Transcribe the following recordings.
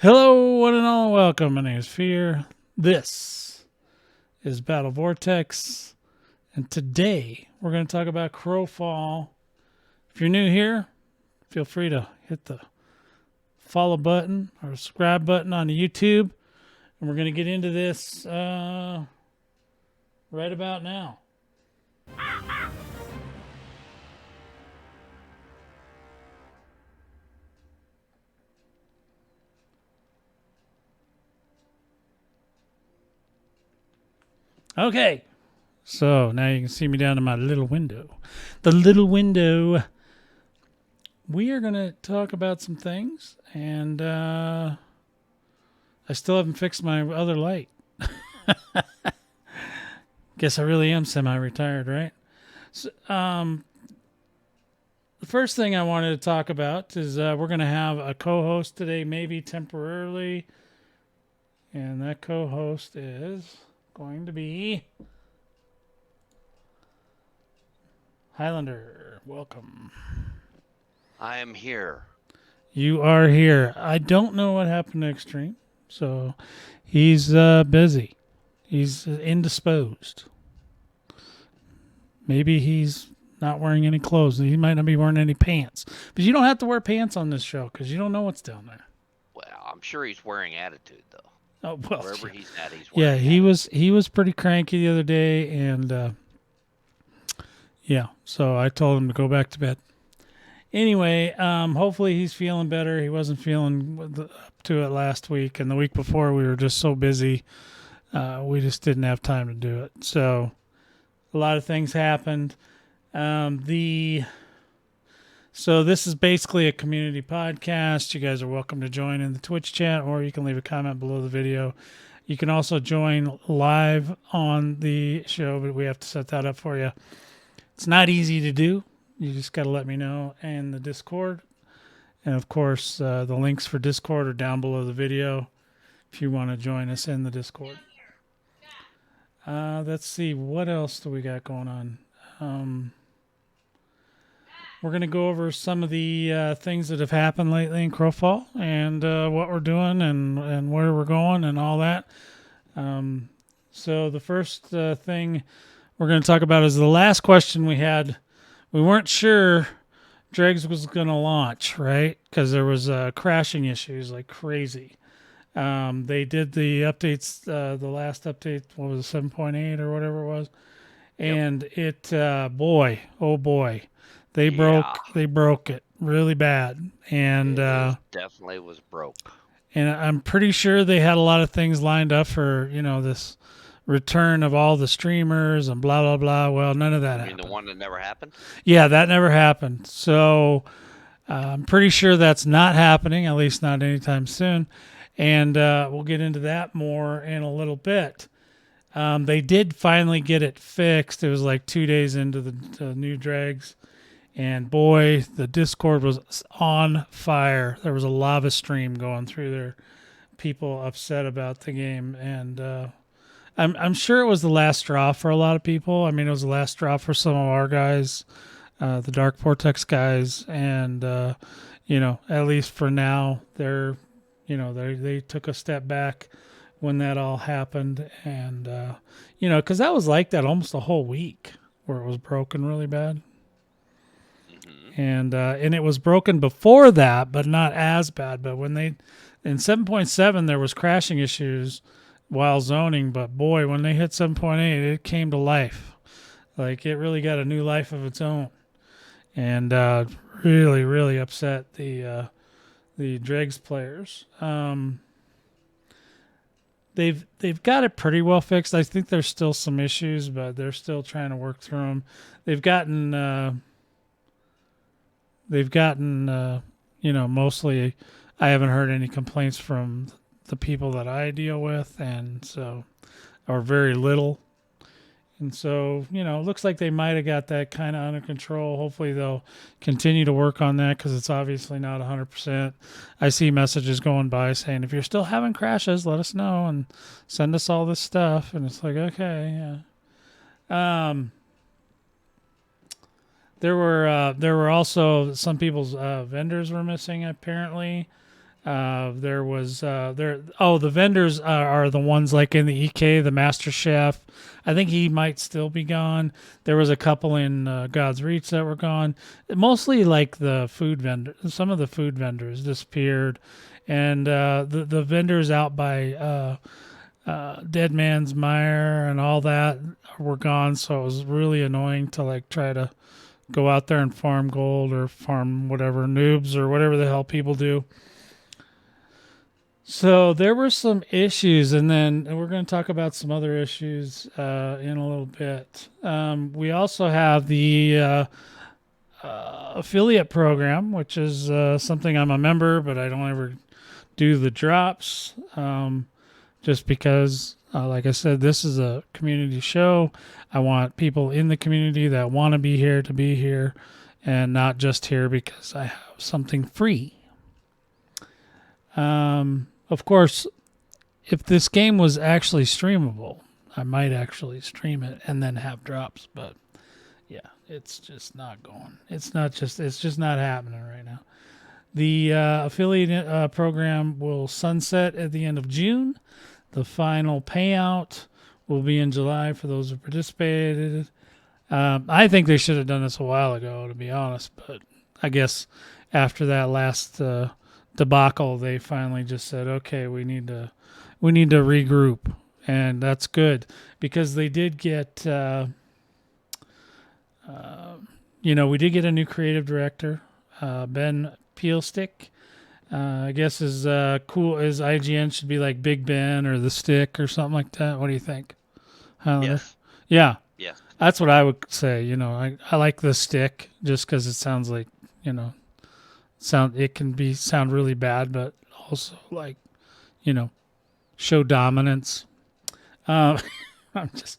Hello, one and all, welcome. My name is Fear. This is Battle Vortex, and today we're going to talk about Crowfall. If you're new here, feel free to hit the follow button or subscribe button on the YouTube, and we're going to get into this right about now. Okay, so now you can see me down in my little window. The little window. We are going to talk about some things, and I still haven't fixed my other light. Guess I really am semi-retired, right? So, the first thing I wanted to talk about is we're going to have a co-host today, maybe temporarily, and that co-host is going to be Highlander. Welcome. I am here. You are here. I don't know what happened to Xtreme, so he's busy. He's indisposed. Maybe he's not wearing any clothes. He might not be wearing any pants. But you don't have to wear pants on this show because you don't know what's down there. Well, I'm sure he's wearing attitude though. Oh well, Wherever yeah. he's at, he's wearing attitude. He was pretty cranky the other day, and yeah, so I told him to go back to bed. Anyway, hopefully he's feeling better. He wasn't feeling up to it last week, and the week before we were just so busy, we just didn't have time to do it. So a lot of things happened. So this is basically a community podcast. You guys are welcome to join in the Twitch chat, or you can leave a comment below the video. You can also join live on the show, but we have to set that up for you. It's not easy to do. You just got to let me know. And the Discord. And, of course, the links for Discord are down below the video if you want to join us in the Discord. Let's see. What else do we got going on? We're going to go over some of the things that have happened lately in Crowfall and what we're doing and where we're going and all that. So the first thing we're going to talk about is the last question we had. We weren't sure Dregs was going to launch, right? Because there was crashing issues like crazy. They did the updates, the last update, what was it, 7.8 or whatever it was? And it, boy, oh boy, they broke it really bad. And it definitely was broke. And I'm pretty sure they had a lot of things lined up for, this return of all the streamers and blah blah blah. Well, none of that happened. The one that never happened? Yeah, that never happened. So I'm pretty sure that's not happening, at least not anytime soon. And we'll get into that more in a little bit. They did finally get it fixed. It was like 2 days into the new Dregs. And boy, the Discord was on fire. There was a lava stream going through there. People upset about the game. And I'm sure it was the last straw for a lot of people. I mean, it was the last straw for some of our guys, the Dark Vortex guys, and at least for now, they took a step back when that all happened, and because that was like that almost a whole week where it was broken really bad, and it was broken before that, but not as bad. But when in 7.7 there was crashing issues while zoning, but boy, when they hit 7.8, it came to life. Like, it really got a new life of its own, and really, really upset the Dregs players. They've got it pretty well fixed. I think there's still some issues, but they're still trying to work through them. They've gotten mostly. I haven't heard any complaints from the people that I deal with, and so, or very little. And so, it looks like they might have got that kind of under control. Hopefully they'll continue to work on that, because it's obviously not 100%. I see messages going by saying, if you're still having crashes, let us know and send us all this stuff. And it's like, okay, yeah. There were also some people's vendors were missing, apparently. There was there. Oh, the vendors are the ones like in the EK, the Master Chef. I think he might still be gone. There was a couple in God's Reach that were gone. Mostly like the food vendor. Some of the food vendors disappeared, and the vendors out by Dead Man's Mire and all that were gone. So it was really annoying to like try to go out there and farm gold or farm whatever noobs or whatever the hell people do. So there were some issues, and then we're going to talk about some other issues in a little bit. We also have the affiliate program, which is something I'm a member, but I don't ever do the drops just because, like I said, this is a community show. I want people in the community that want to be here to be here and not just here because I have something free. Of course, if this game was actually streamable, I might actually stream it and then have drops. But yeah, it's just not going. It's just not happening right now. The affiliate program will sunset at the end of June. The final payout will be in July for those who participated. I think they should have done this a while ago, to be honest. But I guess after that last debacle, they finally just said, "Okay, we need to regroup," and that's good because they did get, we did get a new creative director, Ben Peelstick. I guess his cool as IGN should be like Big Ben or the Stick or something like that. What do you think, Highlander? Yes. Yeah, Yes. that's what I would say. I like the Stick just because it sounds like it can sound really bad, but also like, show dominance. I'm just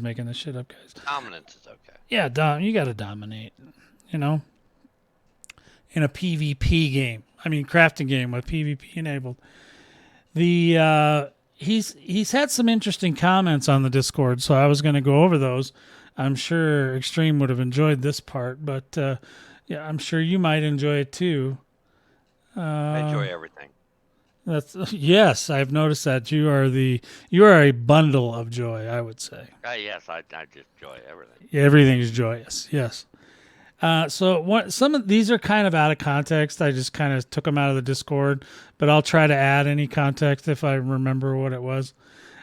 making this shit up, guys. Dominance is okay. Yeah, you got to dominate, in a PvP game. I mean, crafting game with PvP enabled. He's had some interesting comments on the Discord, so I was going to go over those. I'm sure Xtreme would have enjoyed this part, but yeah, I'm sure you might enjoy it too. I enjoy everything. Yes, I've noticed that you are a bundle of joy, I would say. Yes, I just enjoy everything. Everything's joyous. Yes. So some of these are kind of out of context. I just kind of took them out of the Discord, but I'll try to add any context if I remember what it was.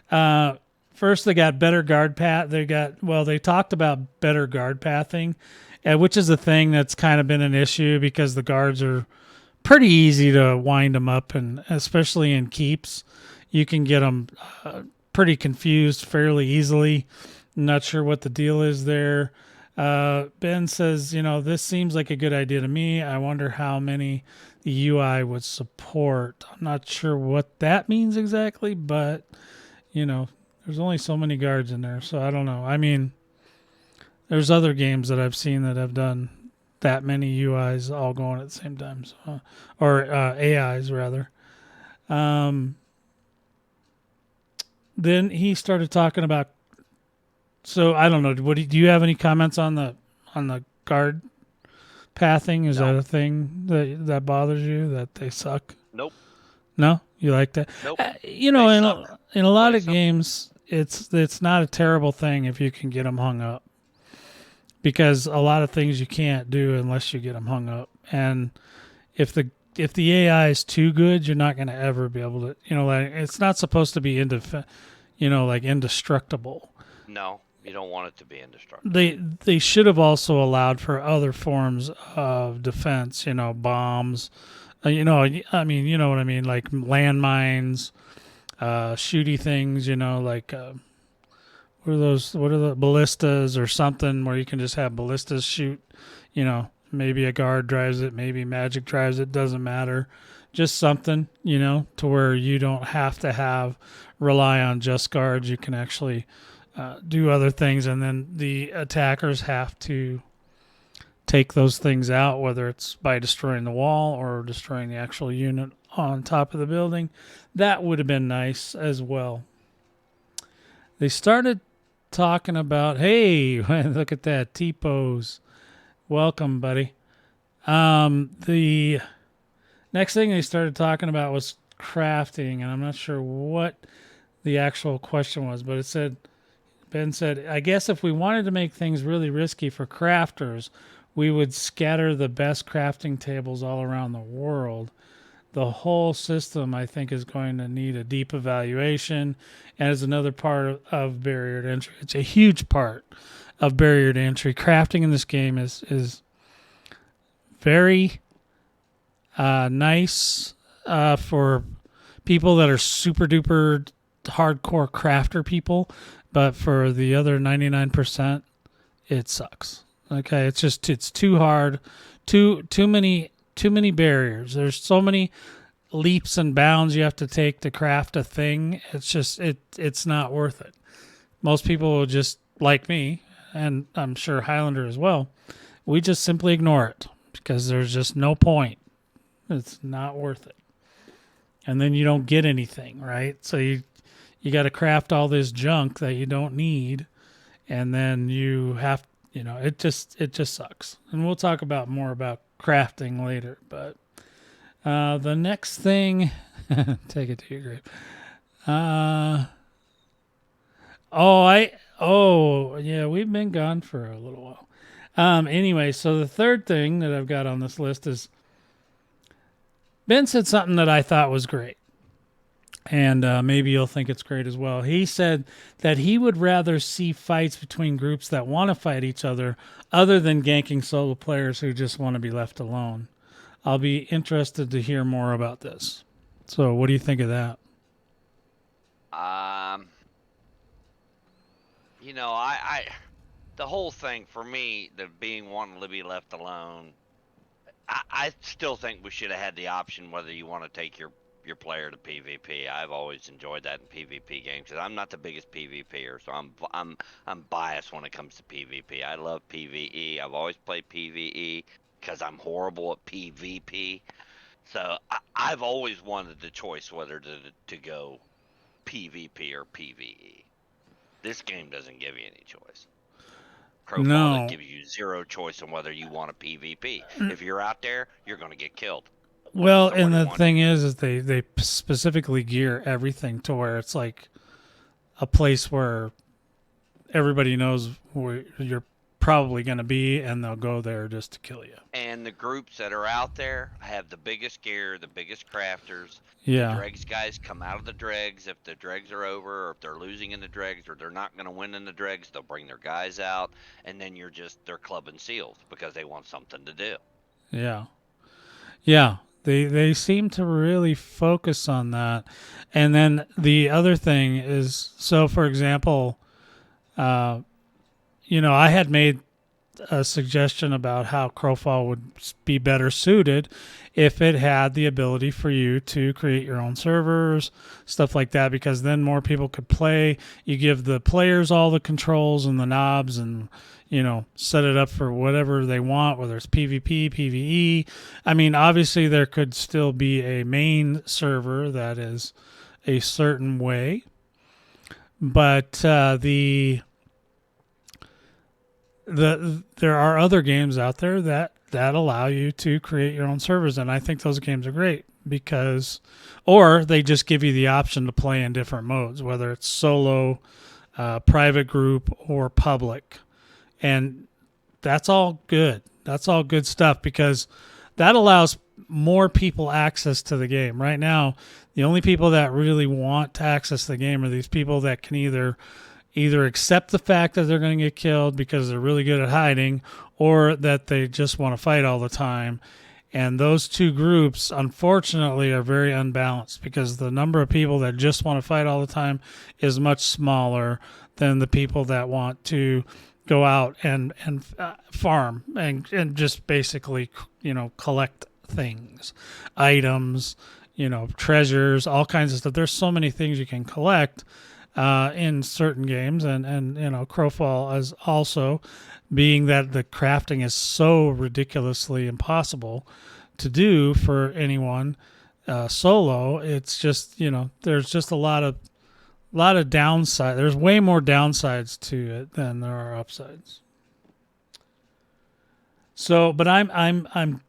First, they got better guard path. They talked about better guard pathing, which is a thing that's kind of been an issue because the guards are pretty easy to wind them up, and especially in keeps, you can get them pretty confused fairly easily. I'm not sure what the deal is there. Ben says, this seems like a good idea to me. I wonder how many the UI would support. I'm not sure what that means exactly, but, there's only so many guards in there, so I don't know. I mean, there's other games that I've seen that have done that many UIs all going at the same time, or AIs rather. Then he started talking about. So I don't know. Do you have any comments on the guard pathing? Is that a thing that bothers you? That they suck? Nope. No, you like that? Nope. In a lot of games, it's not a terrible thing if you can get them hung up, because a lot of things you can't do unless you get them hung up. And if the AI is too good, you're not going to ever be able to. It's not supposed to be indestructible. No. You don't want it to be indestructible. They should have also allowed for other forms of defense, bombs, you know what I mean, like landmines, shooty things, like what are the ballistas or something where you can just have ballistas shoot, maybe a guard drives it, maybe magic drives it, doesn't matter. Just something, to where you don't have to rely on just guards. You can actually do other things, and then the attackers have to take those things out, whether it's by destroying the wall or destroying the actual unit on top of the building. That would have been nice as well. They started talking about, hey, look at that, T-pose. Welcome, buddy. Now Next thing they started talking about was crafting, and I'm not sure what the actual question was, but Ben said, I guess if we wanted to make things really risky for crafters, we would scatter the best crafting tables all around the world. The whole system, I think, is going to need a deep evaluation, and is another part of barrier to entry. It's a huge part of barrier to entry. Crafting in this game is very nice for people that are super duper hardcore crafter people, but for the other 99%, it sucks. Okay, it's too hard, too many barriers. There's so many leaps and bounds you have to take to craft a thing. It's not worth it. Most people will just, like me, and I'm sure Highlander as well, we just simply ignore it because there's just no point. It's not worth it. And then you don't get anything, right? So you got to craft all this junk that you don't need, and then you have, it just sucks. And we'll talk about more about crafting later, but the next thing, take it to your grave. Yeah, we've been gone for a little while. Anyway, so the third thing that I've got on this list is Ben said something that I thought was great. And maybe you'll think it's great as well. He said that he would rather see fights between groups that want to fight each other than ganking solo players who just want to be left alone. I'll be interested to hear more about this. So what do you think of that? The whole thing for me, the being wanting to be left alone, I still think we should have had the option whether you want to take your player to PvP. I've always enjoyed that in PvP games because I'm not the biggest PvPer, so I'm biased when it comes to PvP. I love PvE. I've always played PvE because I'm horrible at PvP. So I've always wanted the choice whether to go PvP or PvE. This game doesn't give you any choice. Crowfall gives you zero choice on whether you want a PvP. If you're out there, you're going to get killed. Well, and the thing is they specifically gear everything to where it's like a place where everybody knows where you're probably going to be, and they'll go there just to kill you. And the groups that are out there have the biggest gear, the biggest crafters. Yeah. The dregs guys come out of the dregs. If the dregs are over, or if they're losing in the dregs, or they're not going to win in the dregs, they'll bring their guys out, and then they're clubbing seals because they want something to do. Yeah. Yeah. They seem to really focus on that. And then the other thing is, so for example, I had made a suggestion about how Crowfall would be better suited if it had the ability for you to create your own servers, stuff like that, because then more people could play. You give the players all the controls and the knobs and, set it up for whatever they want, whether it's PvP, PvE. I mean, obviously there could still be a main server that is a certain way, but there are other games out there that allow you to create your own servers, and I think those games are great or they just give you the option to play in different modes, whether it's solo, private group, or public. And that's all good. That's all good stuff because that allows more people access to the game. Right now, the only people that really want to access the game are these people that can either accept the fact that they're going to get killed because they're really good at hiding, or that they just want to fight all the time. And those two groups, unfortunately, are very unbalanced because the number of people that just want to fight all the time is much smaller than the people that want to go out and farm and just basically, collect things, items, treasures, all kinds of stuff. There's so many things you can collect in certain games, and Crowfall is also, being that the crafting is so ridiculously impossible to do for anyone solo. It's just there's just a lot of downside. There's way more downsides to it than there are upsides. So, but I'm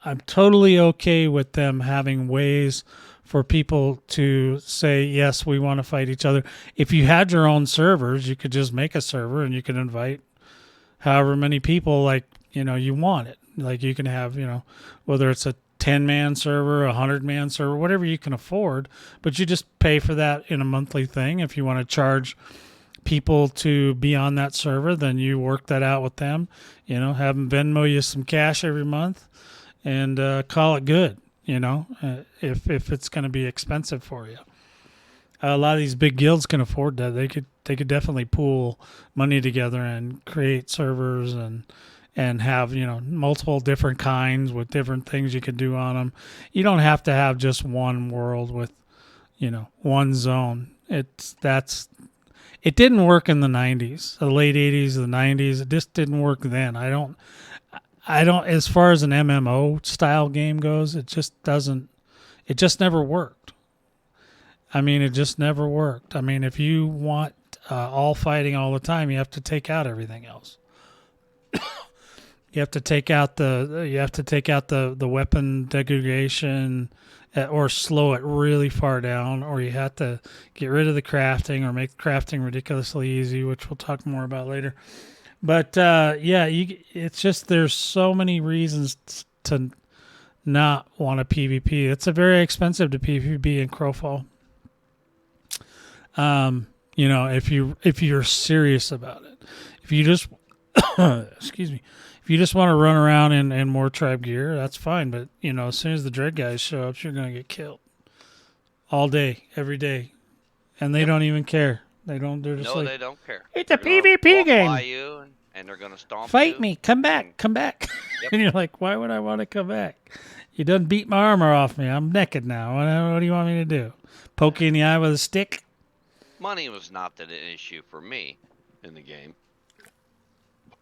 I'm totally okay with them having ways for people to say, yes, we want to fight each other. If you had your own servers, you could just make a server and you could invite however many people you want it. Like you can have, whether it's a 10-man server, a 100-man server, whatever you can afford, but you just pay for that in a monthly thing. If you want to charge people to be on that server, then you work that out with them, have them Venmo you some cash every month and call it good. If it's going to be expensive for you. A lot of these big guilds can afford that. They could definitely pool money together and create servers and have multiple different kinds with different things you can do on them. You don't have to have just one world with one zone. It didn't work in the 90s, the late 80s, the 90s. It just didn't work then. I don't, as far as an MMO style game goes, it just never worked. It just never worked. If you want all fighting all the time, you have to take out everything else. You have to take out the weapon degradation, or slow it really far down, or you have to get rid of the crafting or make crafting ridiculously easy, which we'll talk more about later. But it's just there's so many reasons to not want a PvP. It's a very expensive to PvP in Crowfall. If you're serious about it, if you just excuse me, if you just want to run around in more tribe gear, that's fine. But as soon as the dread guys show up, you're gonna get killed all day, every day, and they don't even care. They don't. They're just they don't care. It's a PvP game. By you and they're gonna stomp Fight you. me. Come back. Come back. Yep. And you're like, why would I want to come back? You done beat my armor off me. I'm naked now. What do you want me to do? Poke you in the eye with a stick? Money was not an issue for me in the game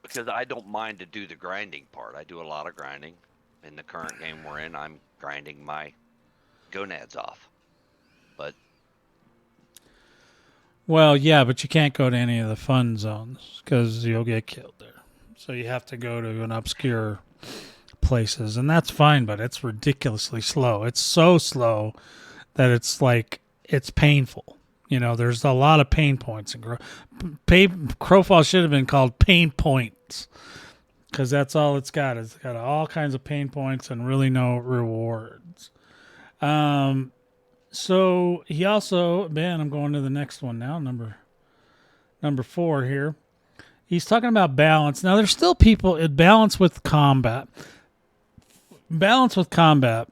because I don't mind to do the grinding part. I do a lot of grinding. In the current game we're in, I'm grinding my gonads off. But well, yeah, but you can't go to any of the fun zones because you'll get killed there. So you have to go to an obscure places, and that's fine, but it's ridiculously slow. It's so slow that it's painful. There's a lot of pain points. Crowfall should have been called Pain Points because that's all it's got. It's got all kinds of pain points and really no rewards. So he also, Ben, I'm going to the next one now, number 4 here. He's talking about balance. Now, there's still people, balance with combat. Balance with combat,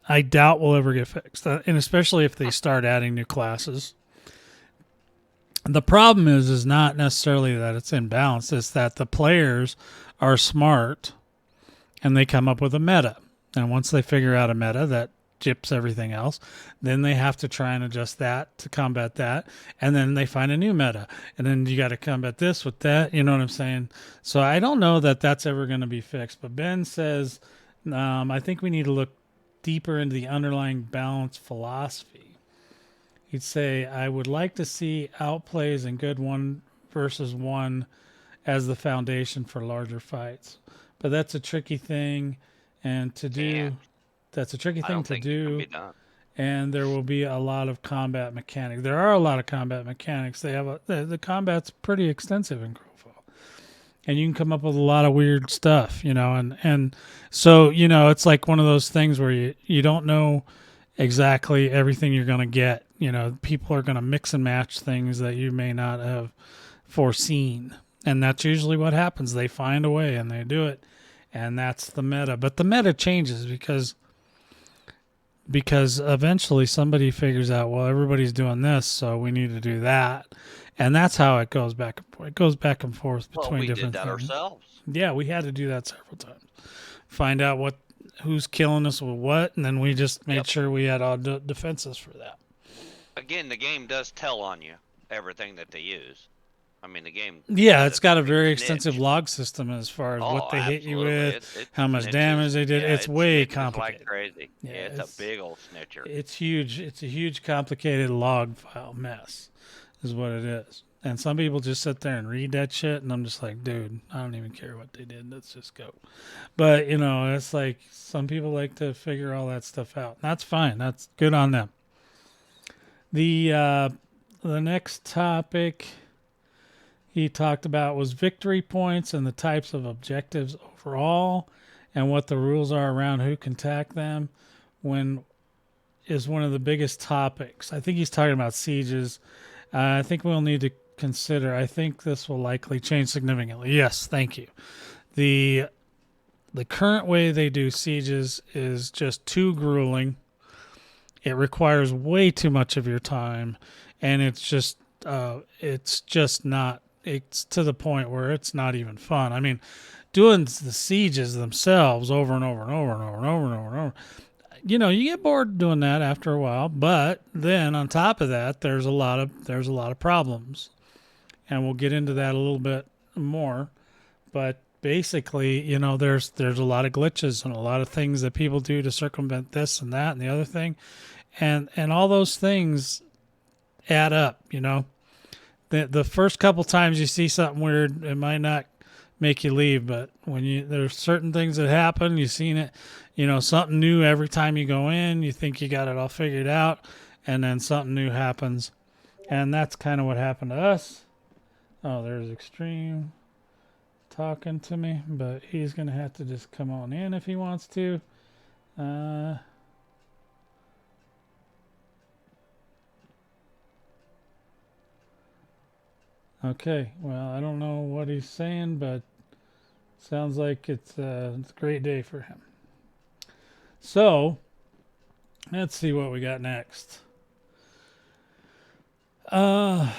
I doubt will ever get fixed, and especially if they start adding new classes. The problem is not necessarily that it's imbalanced, it's that the players are smart and they come up with a meta. And once they figure out a meta that gyps everything else, then they have to try and adjust that to combat that. And then they find a new meta. And then you got to combat this with that. You know what I'm saying? So I don't know that that's ever going to be fixed. But Ben says, I think we need to look deeper into the underlying balance philosophy. He'd say, I would like to see outplays and good 1 versus 1 as the foundation for larger fights. But that's a tricky thing and to do. That's a tricky thing to do. And there will be a lot of combat mechanics. There are a lot of combat mechanics. They have the combat's pretty extensive in Crowfall. And you can come up with a lot of weird stuff, and so, it's like one of those things where you don't know exactly everything you're going to get. People are going to mix and match things that you may not have foreseen. And that's usually what happens. They find a way and they do it. And that's the meta. But the meta changes because eventually somebody figures out, well, everybody's doing this, so we need to do that. And that's how it goes back and forth. It goes back and forth between different things. We did that ourselves. Yeah, we had to do that several times. Find out who's killing us with what, and then we just made sure we had all defenses for that. Again, the game does tell on you everything that they use. The game... Yeah, it's got a very extensive log system as far as what they hit you with, it's how much damage they did. Yeah, it's way complicated. Like crazy. Yeah, it's a big old snitcher. It's huge. It's a huge, complicated log file mess is what it is. And some people just sit there and read that shit, and I'm just like, dude, I don't even care what they did. Let's just go. But it's like some people like to figure all that stuff out. That's fine. That's good on them. The next topic he talked about was victory points and the types of objectives overall, and what the rules are around who can attack them. When is one of the biggest topics. I think he's talking about sieges. I think we'll need to consider. I think this will likely change significantly. Yes, thank you. The current way they do sieges is just too grueling. It requires way too much of your time, and it's just not. It's to the point where it's not even fun. I mean, doing the sieges themselves over and over and over and over and over and over and over. You get bored doing that after a while, but then on top of that, there's a lot of problems, and we'll get into that a little bit more. But basically, there's a lot of glitches and a lot of things that people do to circumvent this and that and the other thing, and all those things add up. The first couple times you see something weird, it might not make you leave, but when there's certain things that happen, you've seen it. Something new every time you go in, you think you got it all figured out, and then something new happens. And that's kind of what happened to us. Oh, there's Xtreme talking to me, but he's going to have to just come on in if he wants to. Okay, well, I don't know what he's saying, but sounds like it's a great day for him. So, let's see what we got next. Yeah,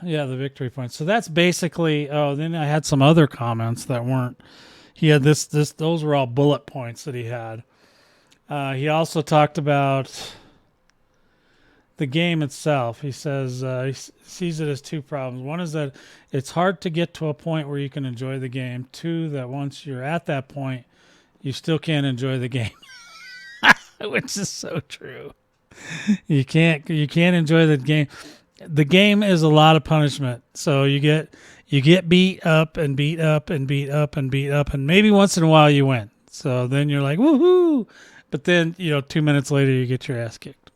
the victory points. So that's basically. Oh, then I had some other comments that weren't. He had this. Those were all bullet points that he had. He also talked about the game itself. He says he sees it as two problems. One is that it's hard to get to a point where you can enjoy the game. Two, that once you're at that point, you still can't enjoy the game. Which is so true. You can't enjoy the game. The game is a lot of punishment. So you get beat up and beat up and beat up and beat up, and maybe once in a while you win. So then you're like, woohoo! But then 2 minutes later you get your ass kicked.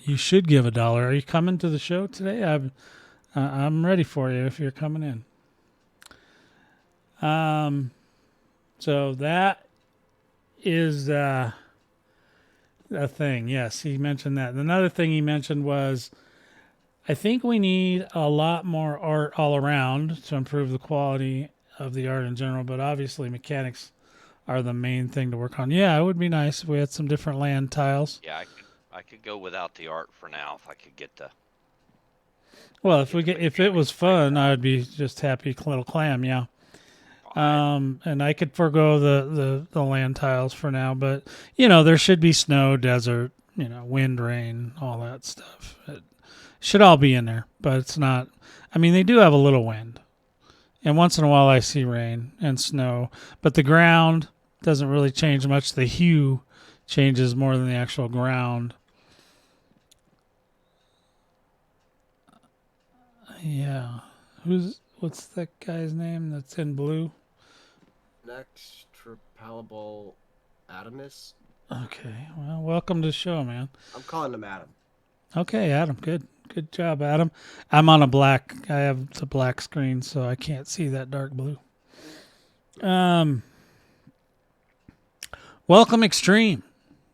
You should give $1. Are you coming to the show today? I'm ready for you if you're coming in. So that is a thing. Yes, he mentioned that. Another thing he mentioned was, I think we need a lot more art all around to improve the quality of the art in general, but obviously mechanics are the main thing to work on. Yeah, it would be nice if we had some different land tiles. Yeah, I could go without the art for now if I could get the. Well, if it was fun, I would be just happy little clam. Yeah. And I could forego the land tiles for now, but there should be snow, desert, wind, rain, all that stuff. It should all be in there, but it's not. I mean, they do have a little wind, and once in a while I see rain and snow, but the ground doesn't really change much. The hue changes more than the actual ground. Yeah. What's that guy's name that's in blue? Nextrapalable Adamus. Okay. Well, welcome to the show, man. I'm calling him Adam. Okay, Adam. Good job, Adam. I have the black screen, so I can't see that dark blue. Welcome Xtreme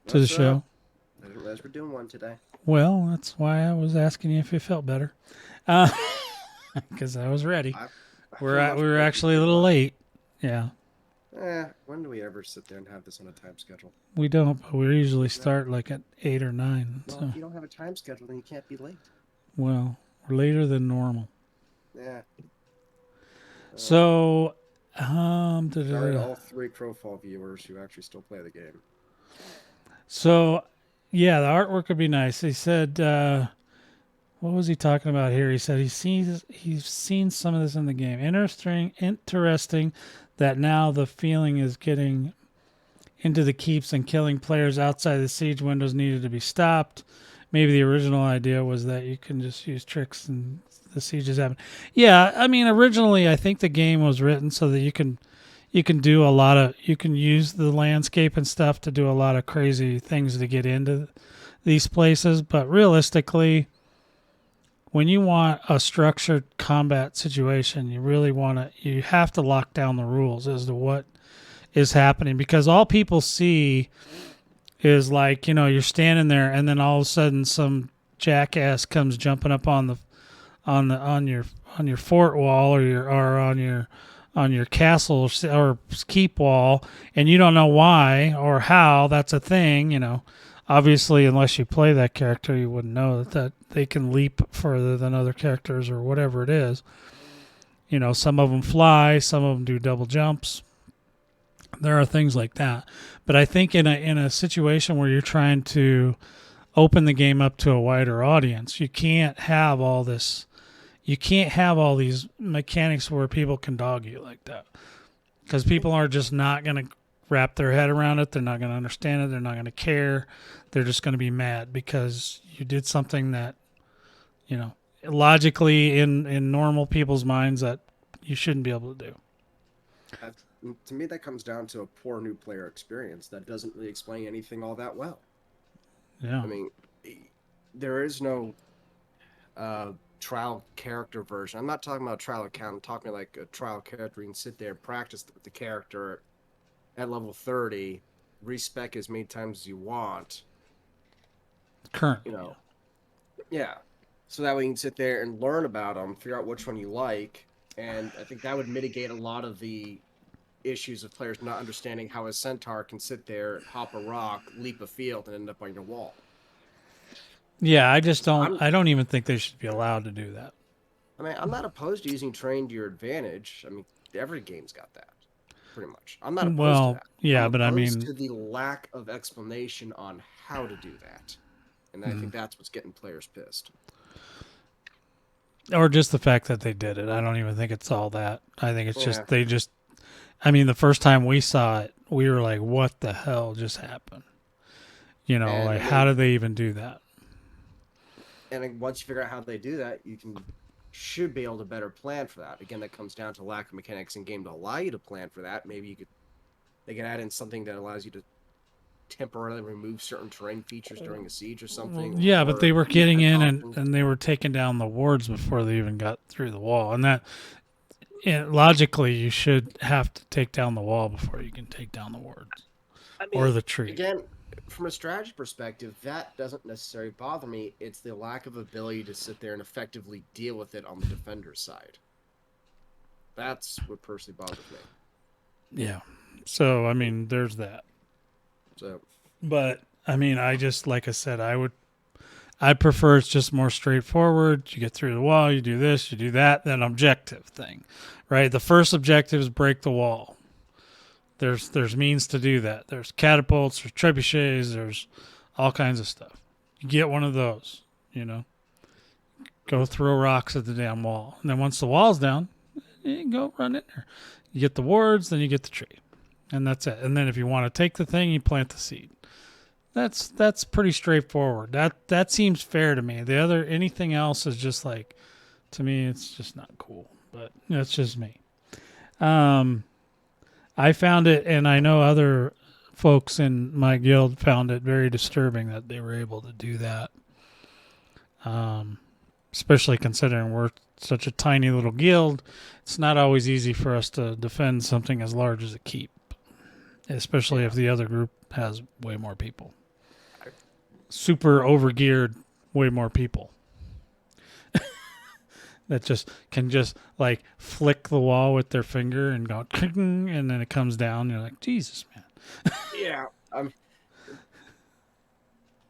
to the show. I didn't realize we're doing one today. Well, that's why I was asking you if you felt better. Because I was ready. We were actually a little late. Yeah. When do we ever sit there and have this on a time schedule? We don't, but we usually start like at 8 or 9. Well, so. If you don't have a time schedule, then you can't be late. Well, we're later than normal. Yeah. So, sorry to all 3 Crowfall viewers who actually still play the game. So, yeah, the artwork would be nice. He said, what was he talking about here? He said he's seen some of this in the game. Interesting that now the feeling is getting into the keeps and killing players outside the siege windows needed to be stopped. maybe the original idea was that you can just use tricks and the sieges happen. Yeah, I mean, originally I think the game was written so that you can do a lot of, you can use the landscape and stuff to do a lot of crazy things to get into these places, but realistically, when you want a structured combat situation, you have to lock down the rules as to what is happening, because all people see is like, you're standing there and then all of a sudden some jackass comes jumping up on your fort wall or on your castle or keep wall, and you don't know why or how that's a thing. Obviously, unless you play that character, you wouldn't know that they can leap further than other characters or whatever it is. Some of them fly, some of them do double jumps. There are things like that. But I think in a situation where you're trying to open the game up to a wider audience, you can't have all this. You can't have all these mechanics where people can dog you like that, because people are just not going to wrap their head around it. They're not going to understand it. They're not going to care. They're just going to be mad because you did something that, logically in normal people's minds that you shouldn't be able to do. To me, that comes down to a poor new player experience that doesn't really explain anything all that well. Yeah. I mean, there is no trial character version. I'm not talking about trial account. I'm talking like a trial character. You can sit there and practice with the character at level 30, respec as many times as you want. Current. Yeah. So that way you can sit there and learn about them, figure out which one you like, and I think that would mitigate a lot of the issues of players not understanding how a centaur can sit there, hop a rock, leap a field, and end up on your wall. Yeah, I don't even think they should be allowed to do that. I mean, I'm not opposed to using terrain to your advantage. I mean, every game's got that, pretty much. I'm not opposed to that. Yeah, I'm but opposed to the lack of explanation on how to do that. And I think that's what's getting players pissed. Or just the fact that they did it. I don't even think it's all that. I think it's just the first time we saw it, we were like, what the hell just happened? How did they even do that? And once you figure out how they do that, should be able to better plan for that. Again, that comes down to lack of mechanics in game to allow you to plan for that. Maybe they could add in something that allows you to temporarily remove certain terrain features during a siege or something. Yeah, but they were getting in and they were taking down the wards before they even got through the wall. And that, logically, you should have to take down the wall before you can take down the wards or the tree. Again, from a strategy perspective, that doesn't necessarily bother me. It's the lack of ability to sit there and effectively deal with it on the defender's side. That's what personally bothers me. Yeah. So, I mean, there's that. So, but I mean, like I said, I prefer it's just more straightforward. You get through the wall, you do this, you do that, then objective thing, right? The first objective is break the wall. There's means to do that. There's catapults, there's trebuchets, there's all kinds of stuff. You get one of those, go throw rocks at the damn wall. And then once the wall's down, you can go run in there. You get the wards, then you get the tree. And that's it. And then if you want to take the thing, you plant the seed. That's pretty straightforward. That seems fair to me. Anything else is just like, to me, it's just not cool. But that's just me. I found it, and I know other folks in my guild found it very disturbing that they were able to do that. Especially considering we're such a tiny little guild, it's not always easy for us to defend something as large as a keep, especially if the other group has way more people. Super overgeared, way more people. That can like flick the wall with their finger and go, and then it comes down. You're like, Jesus, man. Yeah.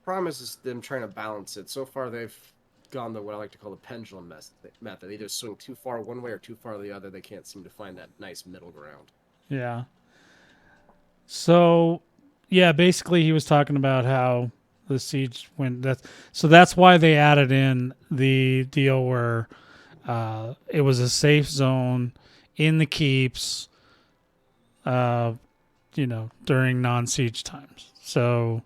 Problem is them trying to balance it. So far, they've gone to what I like to call the pendulum method. They either swing too far one way or too far the other. They can't seem to find that nice middle ground. Yeah. So, yeah, basically he was talking about how the siege went. That's why they added in the deal where it was a safe zone in the keeps, during non-siege times. So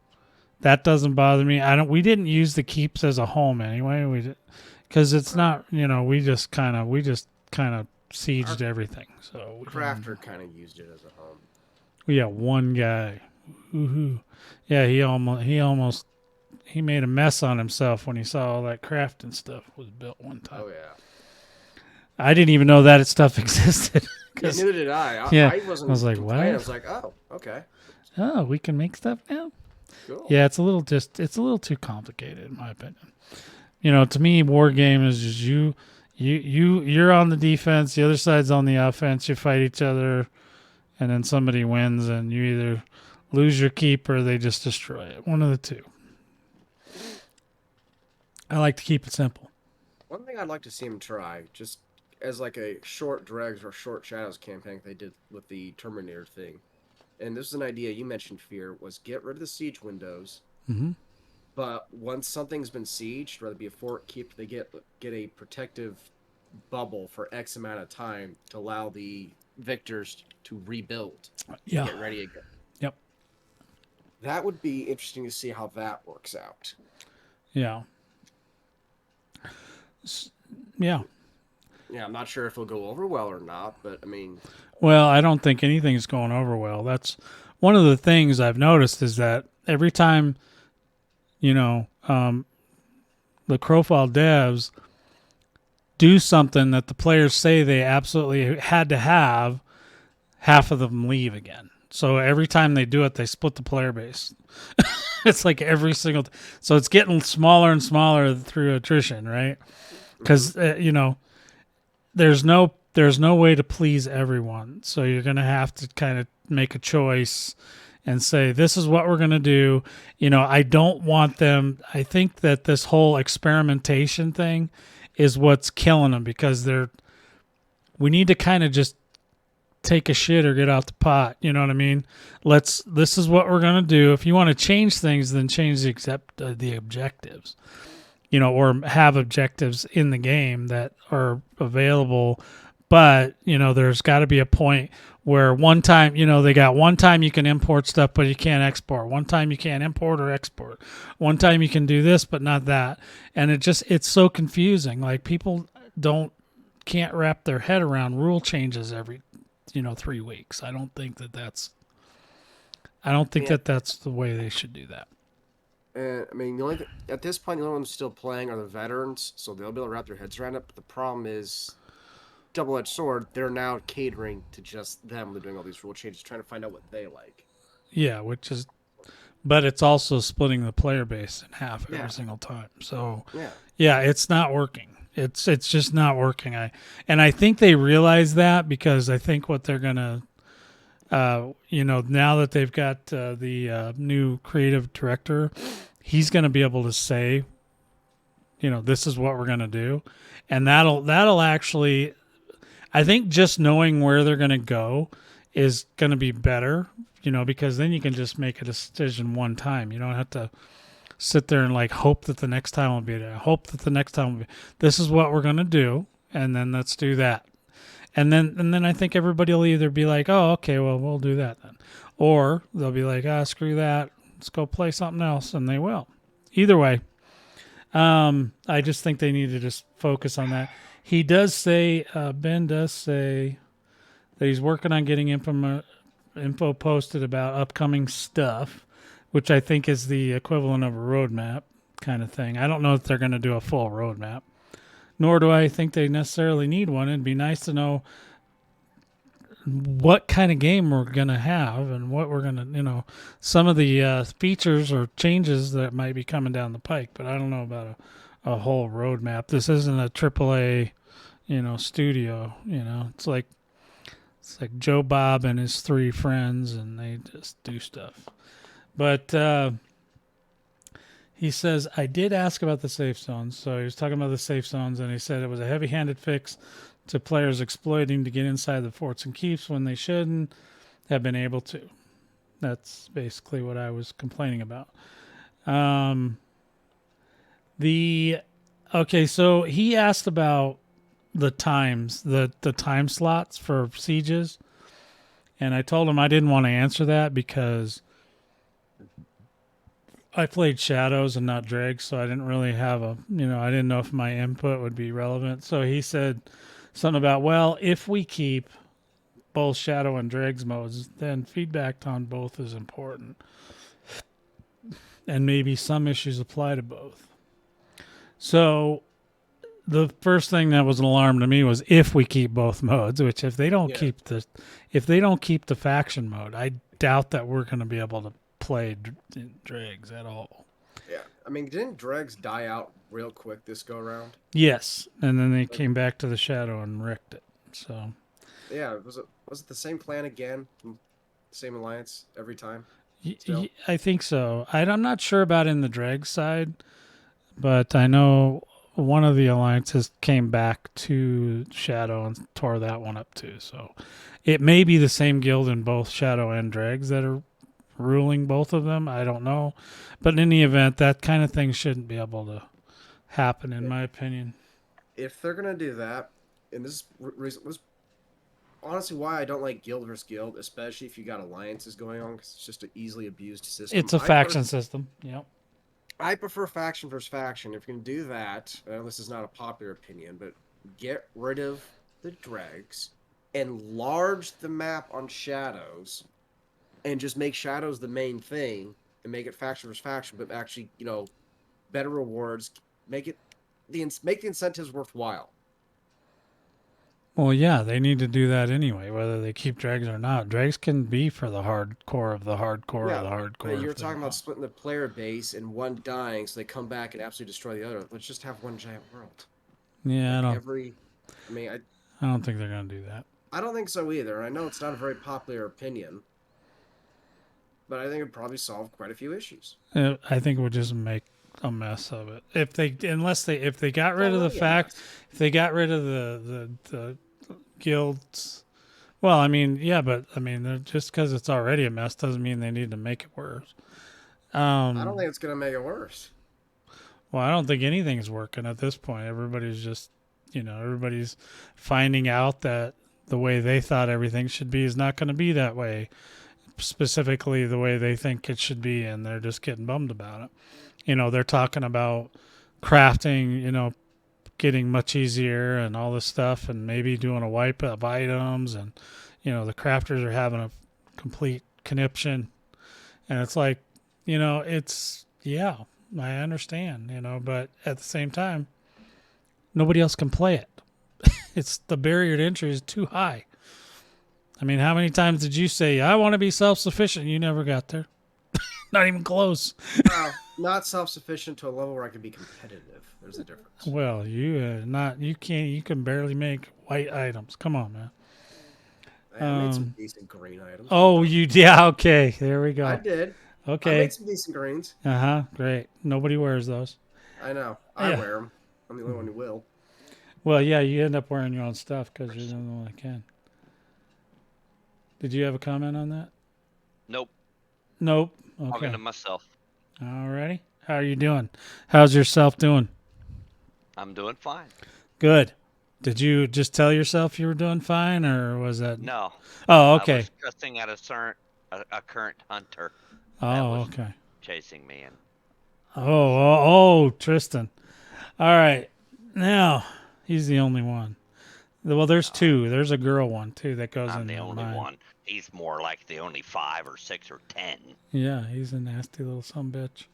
That doesn't bother me. We didn't use the keeps as a home anyway. Because it's not, we just kind of sieged everything. So Crafter kind of used it as a home. we got one guy. Woohoo! Yeah, he made a mess on himself when he saw all that crafting stuff was built one time. Oh yeah. I didn't even know that stuff existed. Yeah, neither did I. Yeah, I wasn't. I was like, complaining. what? I was like, oh, okay, Oh, we can make stuff now. cool. Yeah, it's a little too complicated in my opinion. To me, war game is just you're on the defense, the other side's on the offense. You fight each other, and then somebody wins, and you either lose your keep or they just destroy it. One of the two. I like to keep it simple. One thing I'd like to see him try, just as like a short dregs or short shadows campaign they did with the Terminator thing, and this is an idea you mentioned, Fear, was get rid of the siege windows. Mm-hmm. But once something's been sieged, whether it be a fort, keep, they get a protective bubble for X amount of time to allow the victors to rebuild. Yeah. Get ready again. Yep. That would be interesting to see how that works out. Yeah. Yeah. Yeah, I'm not sure if it'll go over well or not, but I mean... Well, I don't think anything's going over well. That's one of the things I've noticed is that every time, the Crowfall devs do something that the players say they absolutely had to have, half of them leave again. So every time they do it, they split the player base. It's like every single... So it's getting smaller and smaller through attrition, right? Because, there's no way to please everyone. So you're going to have to kind of make a choice and say, this is what we're going to do. I don't want them. I think that this whole experimentation thing is what's killing them because we need to kind of just take a shit or get out the pot. You know what I mean? This is what we're going to do. If you want to change things, then change the objectives. Or have objectives in the game that are available. But, there's got to be a point where one time, they got one time you can import stuff, but you can't export. One time you can't import or export. One time you can do this, but not that. And it's so confusing. Like people can't wrap their head around rule changes every, 3 weeks. I don't think that's the way they should do that. And I mean, at this point, the only ones still playing are the veterans, so they'll be able to wrap their heads around it. But the problem is, double-edged sword. They're now catering to just them. They're doing all these rule changes, trying to find out what they like. Yeah, but it's also splitting the player base in half every single time. So yeah, it's not working. It's just not working. I think they realize that because I think what they're gonna. Now that they've got the new creative director, he's going to be able to say, this is what we're going to do. And that'll actually, I think just knowing where they're going to go is going to be better, because then you can just make a decision one time. You don't have to sit there and hope that the next time will be there. Hope that the next time will be, this is what we're going to do. And then let's do that. And then I think everybody will either be like, oh, okay, well, we'll do that then. Or they'll be like, screw that. Let's go play something else. And they will. Either way, I just think they need to just focus on that. He does say, Ben does say that he's working on getting info posted about upcoming stuff, which I think is the equivalent of a roadmap kind of thing. I don't know if they're going to do a full roadmap. Nor do I think they necessarily need one. It'd be nice to know what kind of game we're going to have and what we're going to, some of the features or changes that might be coming down the pike. But I don't know about a whole roadmap. This isn't a AAA, studio. It's like Joe Bob and his 3 friends, and they just do stuff. But he says, I did ask about the safe zones. So he was talking about the safe zones, and he said it was a heavy-handed fix to players exploiting to get inside the forts and keeps when they shouldn't have been able to. That's basically what I was complaining about. So he asked about the times, the time slots for sieges, and I told him I didn't want to answer that because I played Shadows and not Dregs, so I didn't really have I didn't know if my input would be relevant. So he said something about, well, if we keep both Shadow and Dregs modes, then feedback on both is important. And maybe some issues apply to both. So the first thing that was an alarm to me was if we keep both modes, which if they don't keep the faction mode, I doubt that we're going to be able to play Dregs at all. Yeah, I mean, didn't Dregs die out real quick this go around? Yes, and then they came back to the Shadow and wrecked it. So yeah, was it the same plan again? Same alliance every time? I think so. I'm not sure about in the Dreg side, but I know one of the alliances came back to Shadow and tore that one up too. So it may be the same guild in both Shadow and Dregs that are ruling both of them. I don't know. But in any event, that kind of thing shouldn't be able to happen, in my opinion. If they're going to do that, and this was honestly why I don't like guild versus guild, especially if you got alliances going on, because it's just an easily abused system. It's a faction system. Yep. I prefer faction versus faction. If you can do that, I know this is not a popular opinion, but get rid of the dregs, enlarge the map on Shadows, and just make Shadows the main thing, and make it faction versus faction, but actually, better rewards, make the incentives worthwhile. Well, yeah, they need to do that anyway, whether they keep Dregs or not. Dregs can be for the hardcore of the hardcore of the hardcore. You're talking about splitting the player base and one dying, so they come back and absolutely destroy the other. Let's just have one giant world. Yeah, I don't think they're gonna do that. I don't think so either. I know it's not a very popular opinion, but I think it'd probably solve quite a few issues. I think it would just make a mess of it if they got rid of the guilds. Well, I mean, yeah, but I mean, just because it's already a mess doesn't mean they need to make it worse. I don't think it's gonna make it worse. Well, I don't think anything's working at this point. Everybody's just, everybody's finding out that the way they thought everything should be is not going to be that way, specifically the way they think it should be, and they're just getting bummed about it. They're talking about crafting, getting much easier and all this stuff, and maybe doing a wipe of items, and the crafters are having a complete conniption, and it's like, I understand, but at the same time, nobody else can play it. It's the barrier to entry is too high. I mean, how many times did you say, I want to be self-sufficient? You never got there. Not even close. Well, not self-sufficient to a level where I can be competitive. There's a difference. Well, you can barely make white items. Come on, man. I made some decent green items. Oh, yeah, okay. There we go. I did. Okay. I made some decent greens. Great. Nobody wears those. I know. I wear them. I'm the only one who will. Well, yeah, you end up wearing your own stuff because you're the only one that can. Did you have a comment on that? Nope. Okay. Talking to myself. Alrighty. How are you doing? How's yourself doing? I'm doing fine. Good. Did you just tell yourself you were doing fine, or was that? No. Oh, okay. I was cussing at a current hunter. Oh, okay. Chasing me and. Oh, Tristan. All right. Now he's the only one. Well, there's two. There's a girl one too that goes in. I'm the only one. He's more like the only 5 or 6 or 10. Yeah, he's a nasty little sumbitch.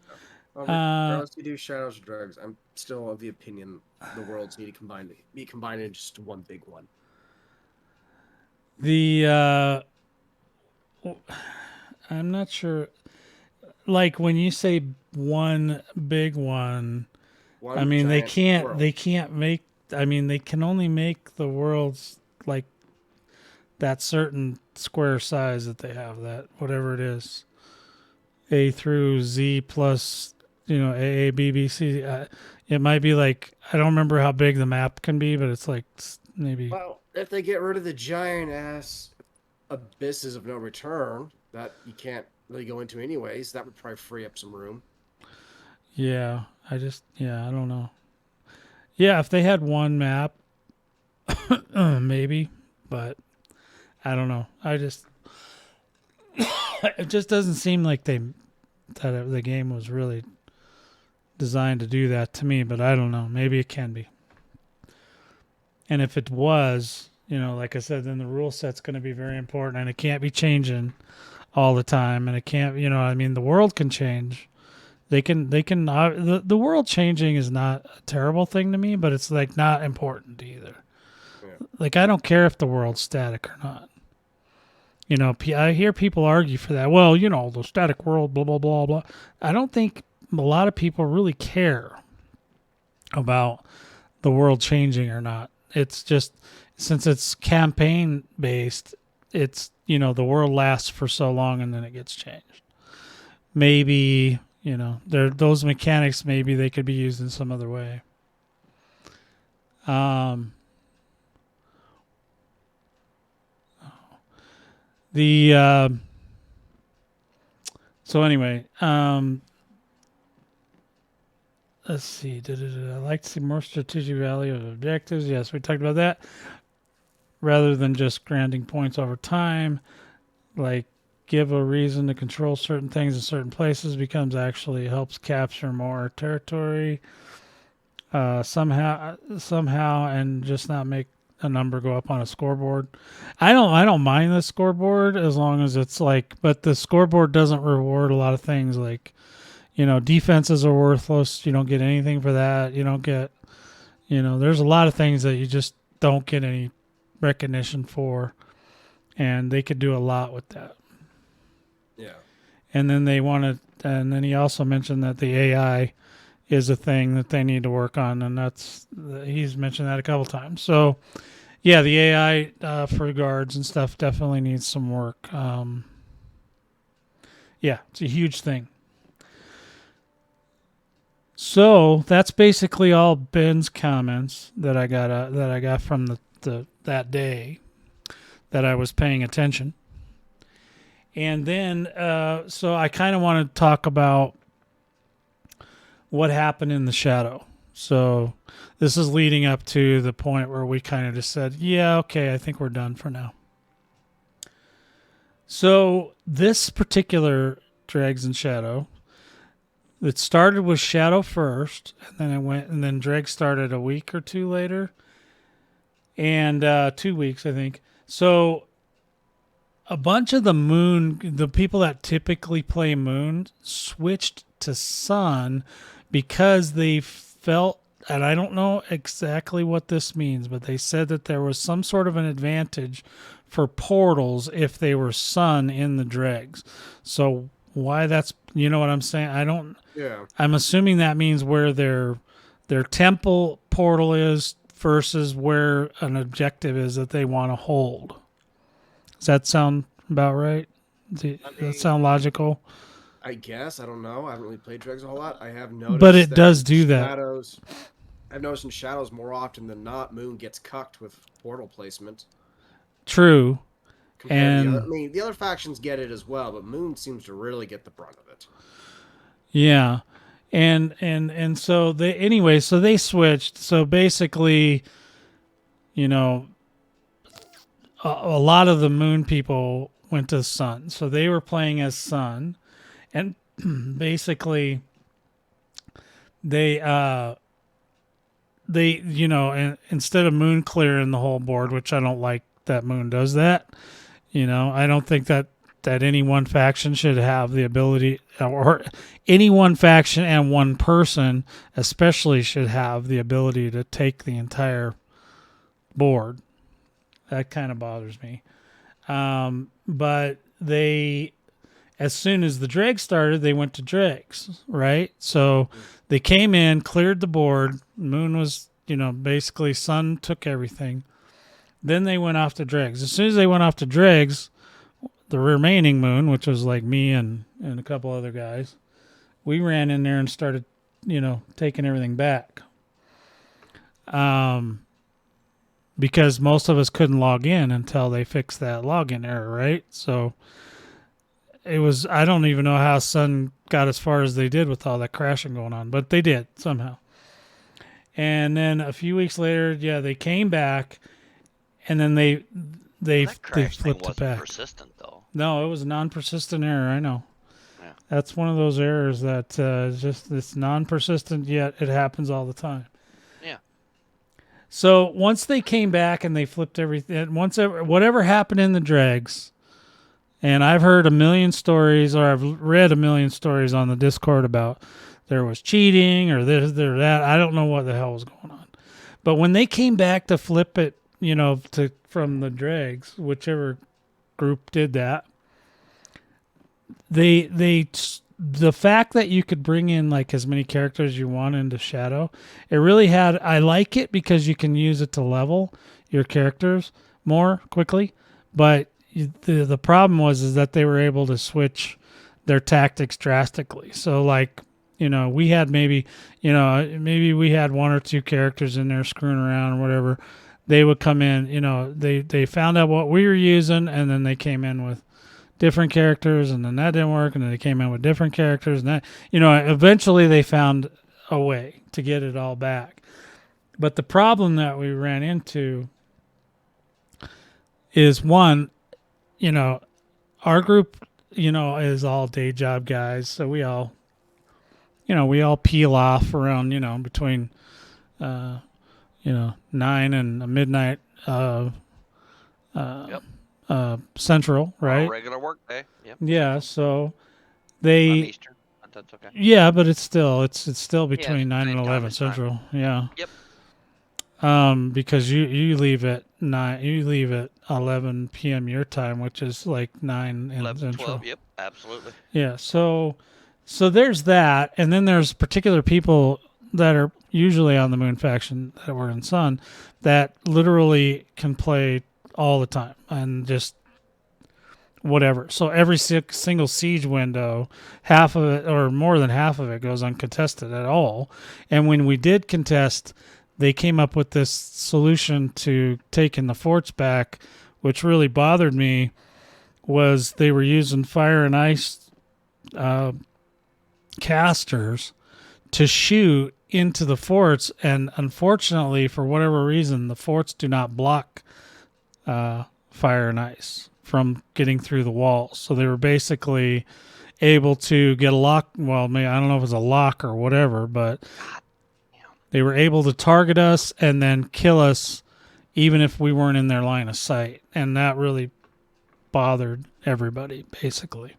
Regardless if you do Shadows or Drugs, I'm still of the opinion the worlds need to be combined into just one big one. I'm not sure. Like when you say one big one, I mean they can't make. I mean they can only make the worlds like that certain square size that they have, that whatever it is, A through Z plus, A, B, B, C. It might be like, I don't remember how big the map can be, but it's like maybe. Well, if they get rid of the giant ass abysses of no return that you can't really go into anyways, that would probably free up some room. Yeah, I don't know. Yeah, if they had one map, maybe, but I don't know. It just doesn't seem like they the game was really designed to do that to me, but I don't know. Maybe it can be. And if it was, like I said, then the rule set's going to be very important, and it can't be changing all the time, and it can't, the world can change. The world changing is not a terrible thing to me, but it's like not important either. Yeah. Like, I don't care if the world's static or not. I hear people argue for that. Well, the static world, blah, blah, blah, blah. I don't think a lot of people really care about the world changing or not. It's just, since it's campaign based, it's, the world lasts for so long and then it gets changed. Maybe, those mechanics, maybe they could be used in some other way. So anyway, let's see. I like to see more strategic value of objectives. Yes, we talked about that. Rather than just granting points over time, like give a reason to control certain things in certain places becomes actually helps capture more territory somehow, and just not make a number go up on a scoreboard. I don't mind the scoreboard as long as it's like, but the scoreboard doesn't reward a lot of things like, defenses are worthless. You don't get anything for that. You don't get, there's a lot of things that you just don't get any recognition for, and they could do a lot with that. Yeah. And then and then he also mentioned that the AI is a thing that they need to work on, and he's mentioned that a couple times. So, yeah, the AI for guards and stuff definitely needs some work. Yeah, it's a huge thing. So that's basically all Ben's comments that I got from that day that I was paying attention. And then, so I kind of want to talk about what happened in the shadow. So this is leading up to the point where we kind of just said, yeah, okay, I think we're done for now. So this particular Dregs and Shadow, it started with Shadow first, and then it went, and then Dregs started a week or two later, and 2 weeks, I think. So a bunch of the people that typically play Moon switched to Sun because they felt, and I don't know exactly what this means, but they said that there was some sort of an advantage for portals if they were Sun in the Dregs. So why that's, you know what I'm saying? Yeah. I'm assuming that means where their temple portal is versus where an objective is that they want to hold. Does that sound about right? Does that sound logical? I guess. I don't know. I haven't really played Dregs a whole lot. I have noticed, but it does do that. I've noticed in Shadows more often than not, Moon gets cucked with portal placement. True. And the other factions get it as well, but Moon seems to really get the brunt of it. Yeah. And so they switched. So basically, a lot of the Moon people went to Sun. So they were playing as Sun, and basically they instead of Moon clearing the whole board, which I don't like that Moon does that. I don't think that any one faction should have the ability, or any one faction and one person especially should have the ability to take the entire board. That kind of bothers me. But as soon as the Dregs started, they went to Dregs, right? So they came in, cleared the board. Moon was, basically Sun took everything. Then they went off to Dregs. As soon as they went off to Dregs, the remaining Moon, which was like me and a couple other guys, we ran in there and started, taking everything back. Because most of us couldn't log in until they fixed that login error, right? So I don't even know how Sun got as far as they did with all that crashing going on, but they did somehow. And then a few weeks later, they came back, and then they flipped it back. Persistent though. No, it was a non-persistent error. I know. Yeah. That's one of those errors that just it's non-persistent, yet it happens all the time. Yeah. So once they came back and they flipped everything, whatever happened in the dregs, and I've heard a million stories, or I've read a million stories on the Discord about there was cheating or this, or that. I don't know what the hell was going on. But when they came back to flip it, from the dregs, whichever group did that, the fact that you could bring in like as many characters as you want into Shadow, it really had. I like it because you can use it to level your characters more quickly, but the problem is that they were able to switch their tactics drastically. So like, we had maybe we had one or two characters in there screwing around or whatever. They would come in, they found out what we were using, and then they came in with different characters, and then that didn't work, and then they came in with different characters, and that, eventually they found a way to get it all back. But the problem that we ran into is one, our group, is all day job guys, so we all peel off around, between 9 and midnight Yep. Central, right? Regular work day. Yep. Yeah, so On they Eastern. That's okay. yeah, but it's still between Yeah, 9 and same time 11 as time. Central. Yeah. Yep. Because you leave at 11 p.m. your time, which is like 9 in 11, Central. 12. Yep. Absolutely. Yeah, so there's that, and then there's particular people that are usually on the Moon faction that were in Sun that literally can play all the time and just whatever. So every single siege window, half of it or more than half of it goes uncontested at all. And when we did contest, they came up with this solution to taking the forts back, which really bothered me. Was they were using fire and ice casters to shoot into the forts, and unfortunately, for whatever reason, the forts do not block fire and ice from getting through the walls. So they were basically able to get a lock. Well, maybe, I don't know if it was a lock or whatever, but they were able to target us and then kill us, even if we weren't in their line of sight, and that really bothered everybody, basically.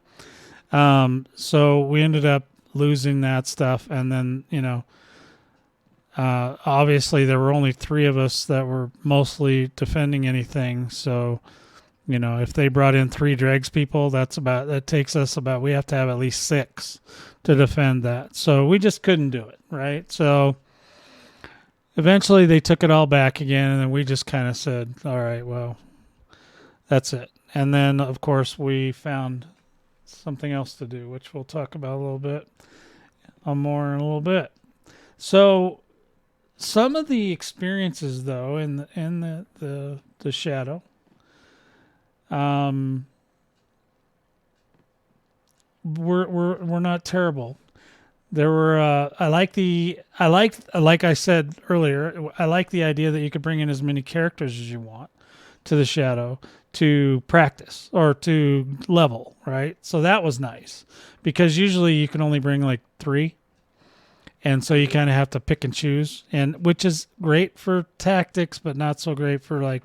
So we ended up losing that stuff, and then obviously there were only 3 of us that were mostly defending anything. So if they brought in 3 dregs people, that takes us about, we have to have at least 6 to defend that. So we just couldn't do it, right? So eventually they took it all back again, and then we just kind of said, all right, well, that's it. And then, of course, we found something else to do, which we'll talk about a little bit more in a little bit. So some of the experiences, though, in the Shadow, were not terrible. There were like I said earlier, I like the idea that you could bring in as many characters as you want to the Shadow to practice or to level, right? So that was nice, because usually you can only bring like 3, and so you kind of have to pick and choose, and which is great for tactics, but not so great for like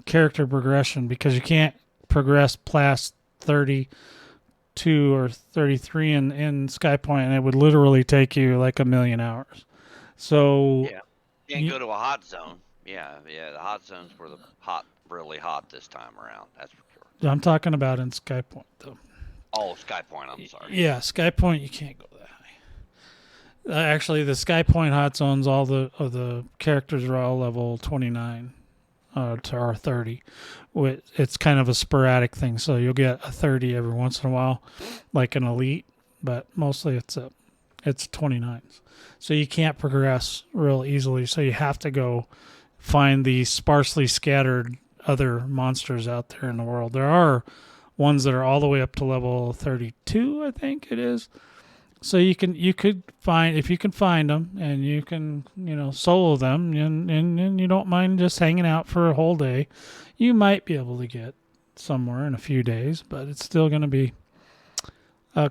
character progression, because you can't progress past 32 or 33 in Skypoint, and it would literally take you like a million hours. So yeah, you can't go to a hot zone. Yeah, the hot zones were really hot this time around. That's for sure. I'm talking about in Skypoint, though. Oh, Skypoint. I'm sorry. Yeah, Skypoint, you can't go that high. Actually, the Skypoint hot zones, all the characters are all level 29 to our 30. It's kind of a sporadic thing, so you'll get a 30 every once in a while, like an elite, but mostly it's 29s. So you can't progress real easily. So you have to go find the sparsely scattered other monsters out there in the world. There are ones that are all the way up to level 32, I think it is. So you could find, if you can find them, and you can solo them, and you don't mind just hanging out for a whole day, you might be able to get somewhere in a few days, but it's still going to be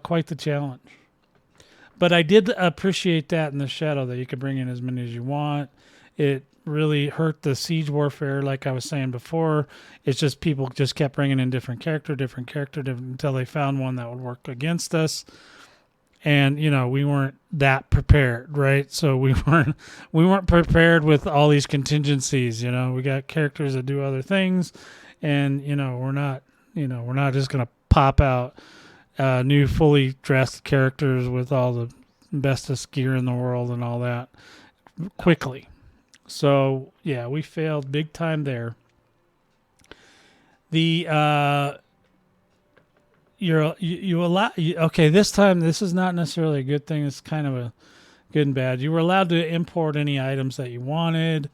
quite the challenge. But I did appreciate that in the Shadow, that you could bring in as many as you want. It really hurt the siege warfare, like I was saying before. It's just people just kept bringing in different character, until they found one that would work against us. And we weren't that prepared, right? So we weren't prepared with all these contingencies. We got characters that do other things, and we're not just gonna pop out new fully dressed characters with all the bestest gear in the world and all that quickly. So yeah, we failed big time there. The you allow okay, this time this is not necessarily a good thing. It's kind of a good and bad. You were allowed to import any items that you wanted.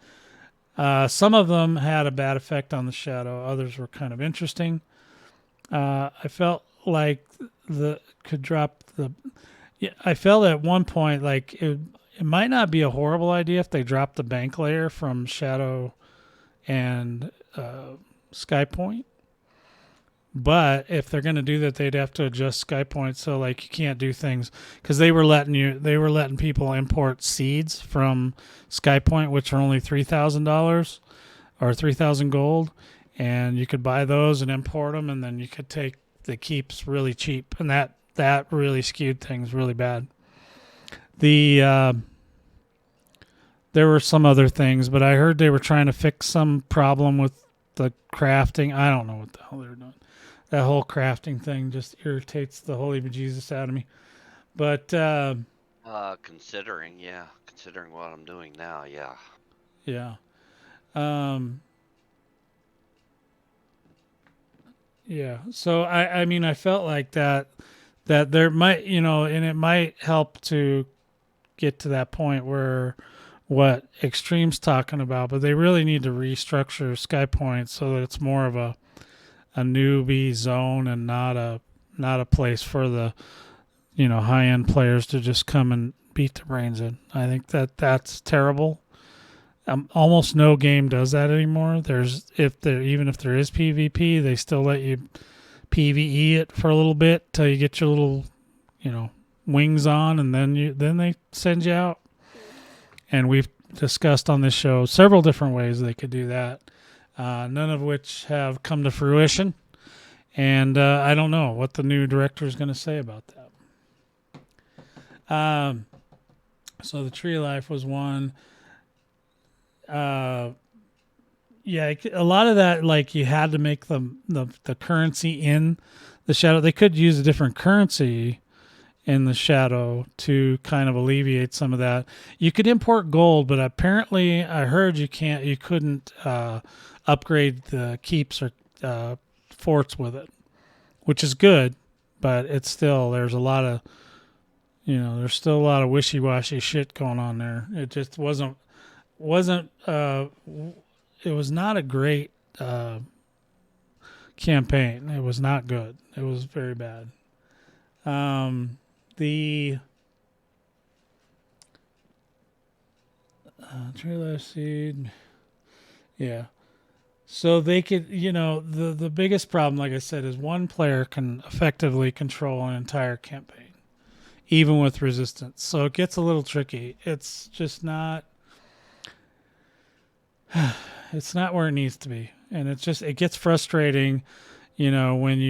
Some of them had a bad effect on the Shadow. Others were kind of interesting. I felt like the could drop the. Yeah, I felt at one point like it might not be a horrible idea if they dropped the bank layer from Shadow and Skypoint. But if they're going to do that, they'd have to adjust Skypoint so like you can't do things, because they were letting people import seeds from Skypoint, which are only $3,000 or 3,000 gold, and you could buy those and import them, and then you could take the keeps really cheap, and that really skewed things really bad. The there were some other things, but I heard they were trying to fix some problem with the crafting. I don't know what the hell they're doing. That whole crafting thing just irritates the holy bejesus out of me. But considering what I'm doing now, yeah. yeah, yeah. So I mean, I felt like that there might, and it might help to get to that point where what Extreme's talking about, but they really need to restructure Skypoint so that it's more of a newbie zone and not a place for the high end players to just come and beat their brains in. I think that's terrible. Almost no game does that anymore. Even if there is PvP, they still let you PvE it for a little bit till you get your little wings on, and then they send you out. And we've discussed on this show several different ways they could do that. None of which have come to fruition. And I don't know what the new director is going to say about that. So the Tree of Life was one. Yeah, a lot of that, like you had to make the currency in the Shadow. They could use a different currency in the Shadow to kind of alleviate some of that. You could import gold, but apparently I heard you couldn't upgrade the keeps or forts with it, which is good, but it's still, there's still a lot of wishy-washy shit going on there. It just wasn't it was not a great campaign. It was not good. It was very bad. The Trailer Seed, yeah. So they could, the biggest problem, like I said, is one player can effectively control an entire campaign, even with resistance. So it gets a little tricky. It's just not. It's not where it needs to be, and it gets frustrating, when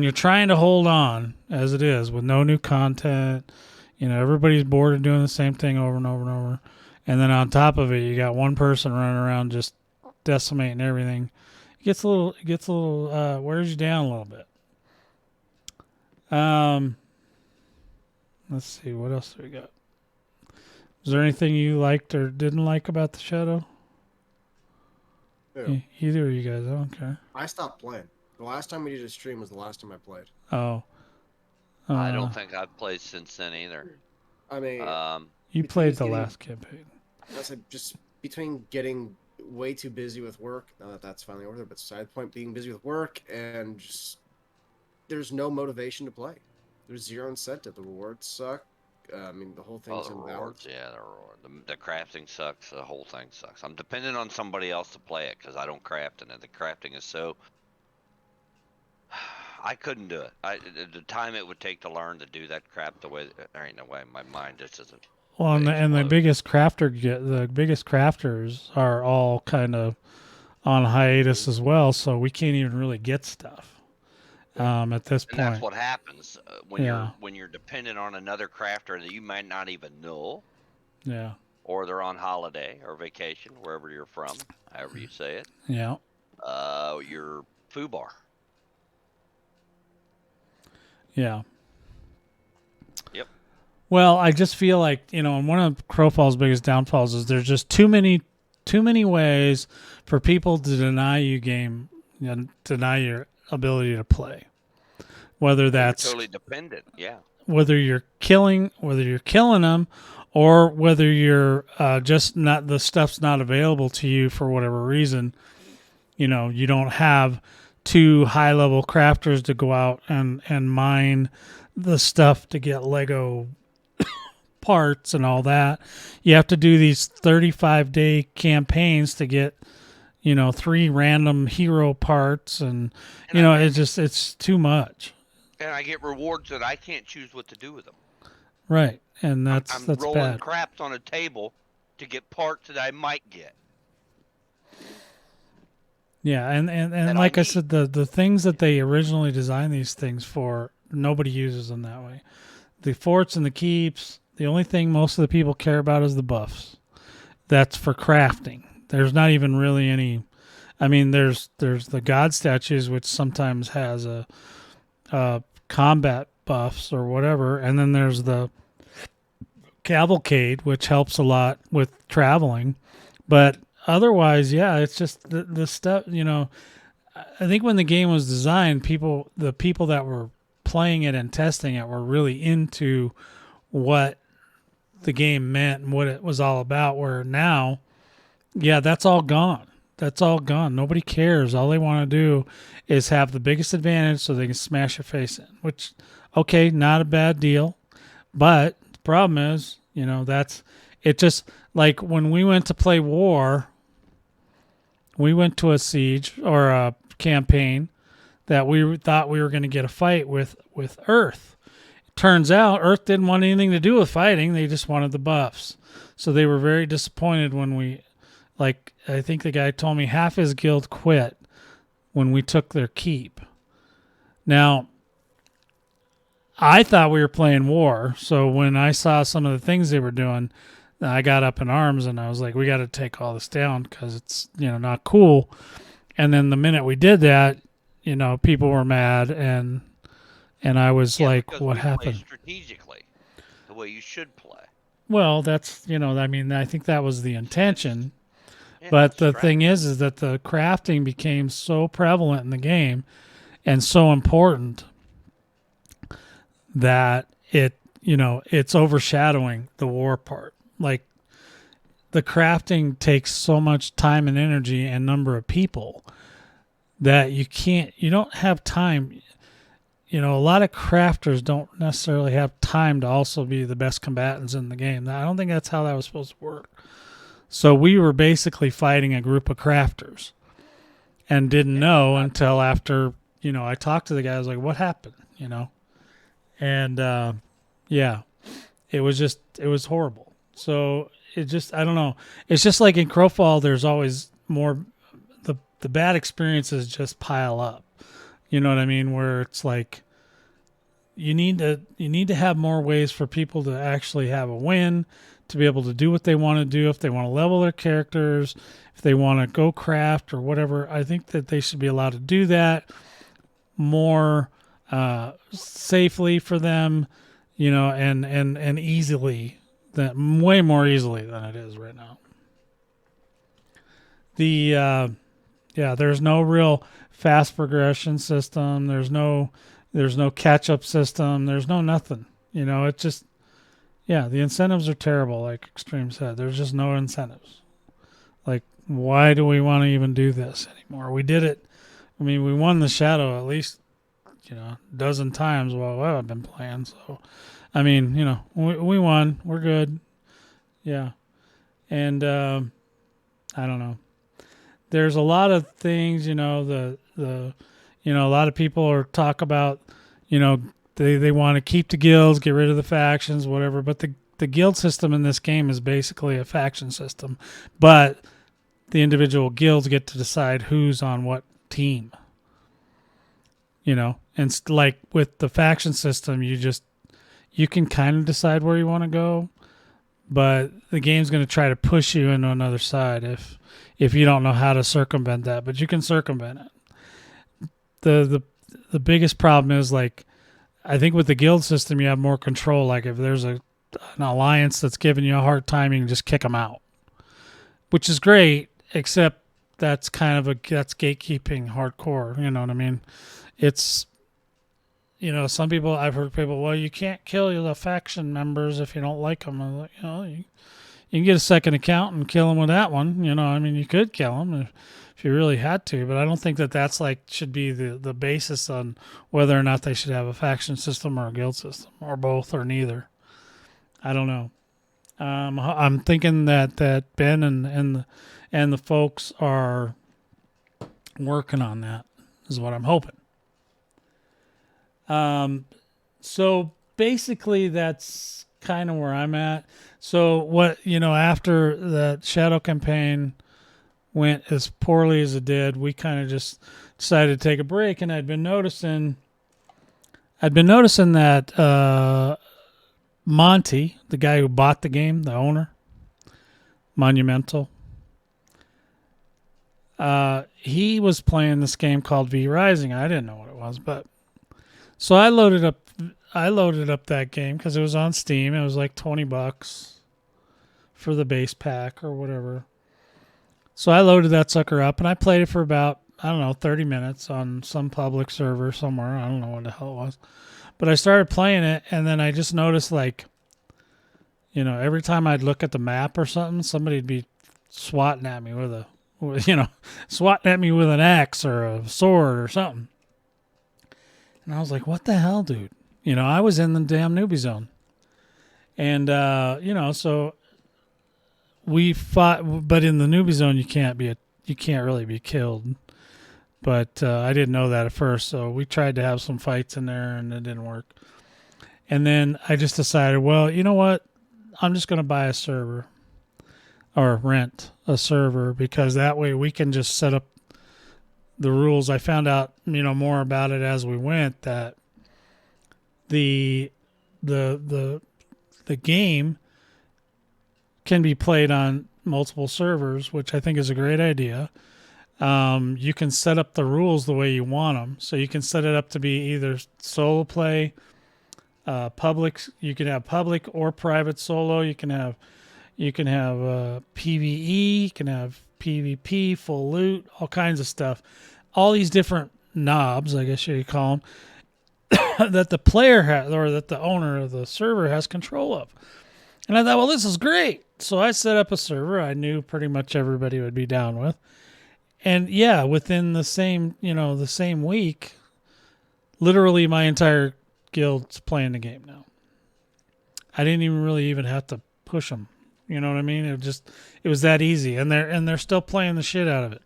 you're trying to hold on as it is with no new content. Everybody's bored of doing the same thing over and over and over. And then on top of it, you got one person running around just decimating everything. It gets a little wears you down a little bit. Let's see, what else do we got? Is there anything you liked or didn't like about the Shadow? Ew. Either of you guys, I don't care. I stopped playing. The last time we did a stream was the last time I played. Oh. I don't think I've played since then either. I mean, you played the last campaign. I said just between getting way too busy with work, now that that's finally over, but side point being busy with work and just there's no motivation to play. There's zero incentive. The rewards suck. I mean, the whole thing's the in rewards, balance. yeah, the crafting sucks. The whole thing sucks. I'm dependent on somebody else to play it because I don't craft in it. The crafting is so I couldn't do it. The time it would take to learn to do that crap the way there ain't no way my mind just isn't. Well, and the Explode. biggest crafters are all kind of on hiatus as well, so we can't even really get stuff at this And that's point. what happens Yeah. when you're dependent on another crafter that you might not even know, Yeah. or they're on holiday or vacation, wherever you're from, however you say it. Yeah. Your foobar. Yeah. Yep. Well, I just feel like, and one of Crowfall's biggest downfalls is there's just too many ways for people to deny deny your ability to play. Whether that's You're totally dependent. Yeah. whether you're killing them, or whether you're just not, the stuff's not available to you for whatever reason. You don't have two high level crafters to go out and mine the stuff to get Lego parts and all that. You have to do these 35-day campaigns to get 3 random hero parts, and it's too much. And I get rewards that I can't choose what to do with them. Right, and I'm that's rolling bad. craps on a table to get parts that I might get. Yeah, and that like I need. said, the things that they originally designed these things for, nobody uses them that way. The forts and the keeps, the only thing most of the people care about is the buffs. That's for crafting. There's not even really any. I mean, there's the god statues, which sometimes has a combat buffs or whatever, and then there's the cavalcade, which helps a lot with traveling. But otherwise, yeah, it's just the stuff. I think when the game was designed, the people that were playing it and testing it were really into what the game meant and what it was all about. Where now, yeah, that's all gone. That's all gone. Nobody cares. All they want to do is have the biggest advantage so they can smash your face in, which, okay, not a bad deal. But the problem is, that's it. Just like when we went to play war, we went to a siege or a campaign that we thought we were going to get a fight with Earth. It turns out Earth didn't want anything to do with fighting. They just wanted the buffs. So they were very disappointed when I think the guy told me half his guild quit when we took their keep. Now, I thought we were playing war, so when I saw some of the things they were doing, I got up in arms and I was like, we got to take all this down because it's, not cool. And then the minute we did that, people were mad, and I was like, what happened? Play strategically, the way you should play. Well, that's, I think that was the intention. Yeah, But the thing is that the crafting became so prevalent in the game and so important that it's overshadowing the war part. Like, the crafting takes so much time and energy and number of people that you don't have time. A lot of crafters don't necessarily have time to also be the best combatants in the game. I don't think that's how that was supposed to work. So we were basically fighting a group of crafters and didn't know until after, I talked to the guy. I was like, what happened? And yeah, it was horrible. So I don't know. It's just like in Crowfall, there's always more, the bad experiences just pile up. You know what I mean? Where it's like, you need to have more ways for people to actually have a win, to be able to do what they want to do. If they want to level their characters, if they want to go craft or whatever, I think that they should be allowed to do that more safely for them, and easily, way more easily than it is right now. There's no real fast progression system. There's no catch up system. There's no nothing. It's just, the incentives are terrible. Like Xtreme said, there's just no incentives. Like, why do we want to even do this anymore? We did it. I mean, we won the Shadow at least, a dozen times while I've been playing. So, I mean, we won. We're good. Yeah. And I don't know. There's a lot of things, A lot of people are talk about, they want to keep the guilds, get rid of the factions, whatever. But the guild system in this game is basically a faction system, but the individual guilds get to decide who's on what team. And like with the faction system, you can kind of decide where you want to go, but the game's going to try to push you into another side if you don't know how to circumvent that. But you can circumvent it. The biggest problem is, like, I think with the guild system you have more control. Like if there's an alliance that's giving you a hard time, you can just kick them out, which is great. Except that's that's gatekeeping hardcore. You know what I mean? It's some people, I've heard people, well, you can't kill the faction members if you don't like them. I'm like, you can get a second account and kill them with that one. You could kill them if you really had to, but I don't think that's like should be the basis on whether or not they should have a faction system or a guild system or both or neither. I don't know. I'm thinking that Ben and the folks are working on that is what I'm hoping. So basically that's kind of where I'm at. So after that Shadow campaign went as poorly as it did, we kind of just decided to take a break. And I'd been noticing that, Monty, the guy who bought the game, the owner, Monumental, he was playing this game called V Rising. I didn't know what it was, but so I loaded up that game because it was on Steam. It was like $20 for the base pack or whatever. So I loaded that sucker up and I played it for about, 30 minutes on some public server somewhere. I don't know what the hell it was. But I started playing it and then I just noticed, like, every time I'd look at the map or something, somebody'd be swatting at me swatting at me with an axe or a sword or something. And I was like, what the hell, dude? I was in the damn newbie zone. And, so we fought, but in the newbie zone, you can't really be killed. But I didn't know that at first. So we tried to have some fights in there and it didn't work. And then I just decided, well, you know what? I'm just going to buy a server or rent a server because that way we can just set up the rules. I found out, more about it as we went, that the game can be played on multiple servers, which I think is a great idea. You can set up the rules the way you want them. So you can set it up to be either solo play, public. You can have public or private solo. You can have PvE. You can have PvP, full loot, all kinds of stuff. All these different knobs, I guess you could call them, that the player has, or that the owner of the server has control of. And I thought, well, this is great. So I set up a server I knew pretty much everybody would be down with. And yeah, within the same week, literally my entire guild's playing the game now. I didn't even have to push them. You know what I mean? It was that easy, and they're still playing the shit out of it.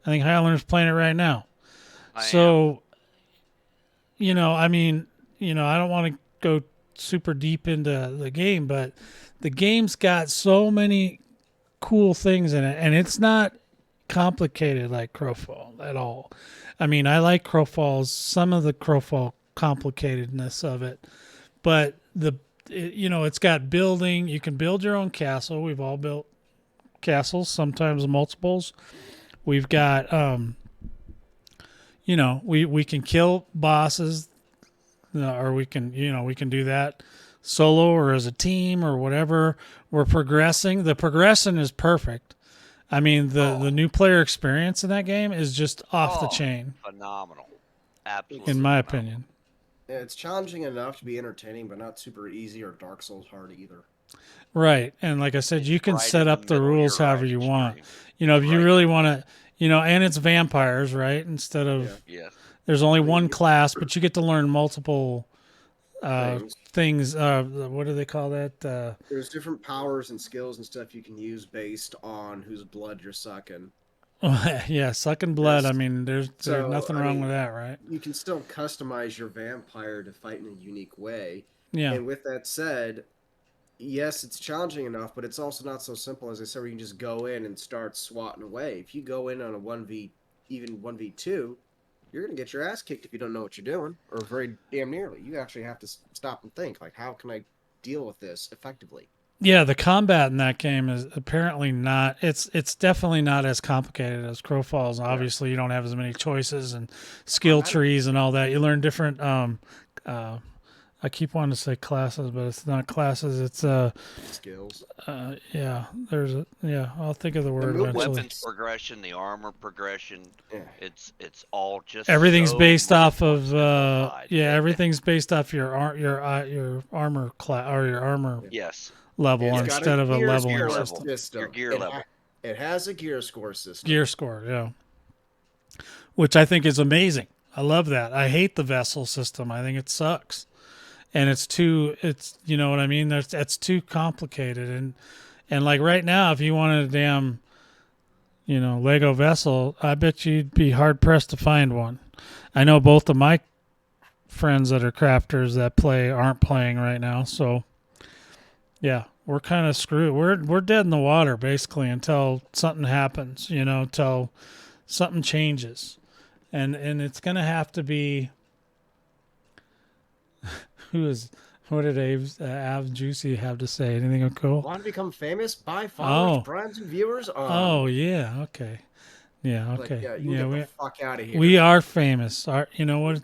I think Highlander's playing it right now. I don't want to go super deep into the game, but the game's got so many cool things in it, and it's not complicated like Crowfall at all. I mean, I like some of the Crowfall complicatedness of it, but it's got building. You can build your own castle. We've all built castles, sometimes multiples. We've got, we can kill bosses, or we can do that solo or as a team or whatever. We're progressing. The progression is perfect. I mean, the new player experience in that game is just off the chain. Phenomenal. Absolutely. In my opinion. Yeah, it's challenging enough to be entertaining, but not super easy or Dark Souls hard either. Right. And like I said, you can set up the rules however you want. If you right. really want to, and it's vampires, right? Instead of, there's only one class, but you get to learn multiple things. What do they call that? There's different powers and skills and stuff you can use based on whose blood you're sucking. Yeah, sucking blood. I Yes. mean, there's So nothing I wrong mean, with that, right? you can still customize your vampire to fight in a unique way. Yeah. And with that said, yes, it's challenging enough, but it's also not so simple as I said, where you can just go in and start swatting away. If you go in on a 1v, even 1v2, you're going to get your ass kicked if you don't know what you're doing, or very damn nearly. You actually have to stop and think, like, how can I deal with this effectively? Yeah, the combat in that game is apparently not. It's definitely not as complicated as Crowfall's. Yeah. Obviously, you don't have as many choices and Oh, skill trees and all that. You learn different. Uh, I keep wanting to say classes, but it's not classes. It's skills. yeah. There's a yeah. I'll think of the word movement- eventually. Weapons progression, the armor progression. Yeah. It's all just Everything's so based much off more of simplified. yeah. Everything's based off your armor class or your armor Yes. level It's got instead of a gear leveling score system. level. system. Your gear it level. It has a gear score system. Gear score, yeah. Which I think is amazing. I love that. I hate the vessel system. I think it sucks. And it's you know what I mean? It's too complicated and like right now if you wanted a damn Lego vessel, I bet you'd be hard pressed to find one. I know both of my friends that are crafters that play aren't playing right now, so yeah, we're kind of screwed. We're dead in the water basically until something happens, until something changes. And it's going to have to be what did Av Juicy have to say? Anything cool? Want to become famous? Buy followers, Oh. friends, and viewers? Oh, yeah, okay. Yeah, Like, okay. yeah, you can get the fuck out of here. We are famous. You know what?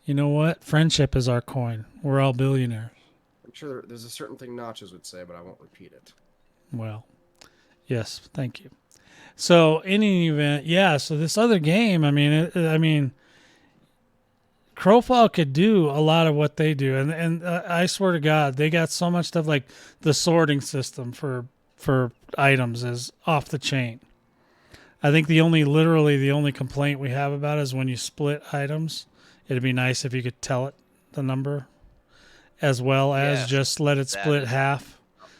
You know what? Friendship is our coin. We're all billionaires. I'm sure there's a certain thing Notches would say, but I won't repeat it. Well, yes, thank you. So, in any event, yeah. So this other game, I mean, Crowfall could do a lot of what they do, and I swear to God, they got so much stuff like the sorting system for items is off the chain. I think literally the only complaint we have about it is when you split items. It'd be nice if you could tell it the number, as well as Yes, just let it that split is- half.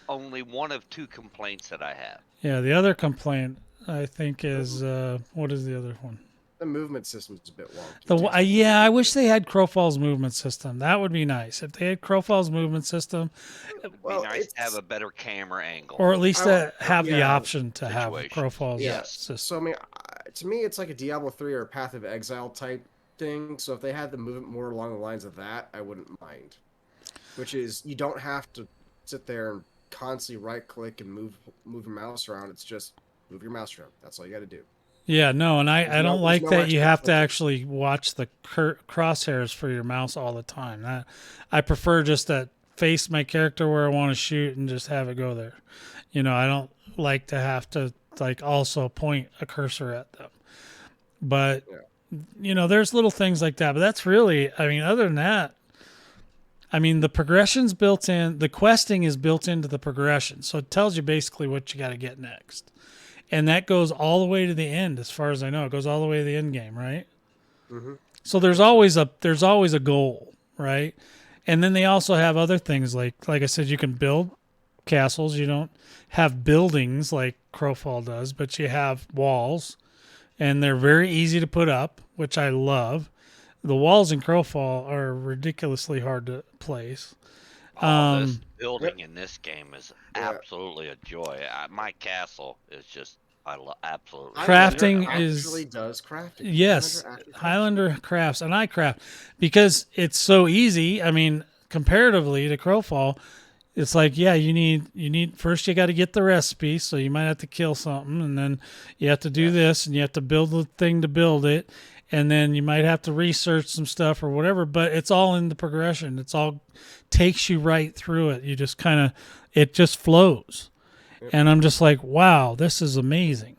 Only one of two complaints that I have. Yeah, the other complaint I think is what is the other one? The movement system's a bit wonky. Yeah, I wish they had Crowfall's movement system. That would be nice if they had Crowfall's movement system, It'd Well, be nice to have it's- a better camera angle. or at least I- have the yeah, option to have situation. Crowfall's Yes. system. So, I mean, to me, it's like a Diablo 3 or a Path of Exile type thing. So, if they had the movement more along the lines of that, I wouldn't mind. Which is, you don't have to sit there and constantly right click and move your mouse around. It's just move your mouse around. That's all you got to do. Yeah, no, and I don't there's like no that you extra have to filter. actually watch the crosshairs for your mouse all the time. I prefer just to face my character where I want to shoot and just have it go there. I don't like to have to like also point a cursor at them. But there's little things like that. But that's really, I mean, other than that, I mean, the progression's built in. The questing is built into the progression, so it tells you basically what you got to get next. And that goes all the way to the end, as far as I know. It goes all the way to the end game, right? Mm-hmm. So there's always a goal, right? And then they also have other things like I said, you can build castles. You don't have buildings like Crowfall does, but you have walls, and they're very easy to put up, which I love. The walls in Crowfall are ridiculously hard to place. This building in this game is absolutely a joy. My castle is just absolutely. Crafting Highlander is- actually does crafting. Yes, Highlander actually crafts. Highlander crafts, and I craft because it's so easy. I mean, comparatively to Crowfall, it's like, yeah, you need first you got to get the recipe, so you might have to kill something, and then you have to do this, and you have to build the thing to build it, and then you might have to research some stuff or whatever. But it's all in the progression. It's all takes you right through it. You just it just flows, and I'm just like, wow, this is amazing.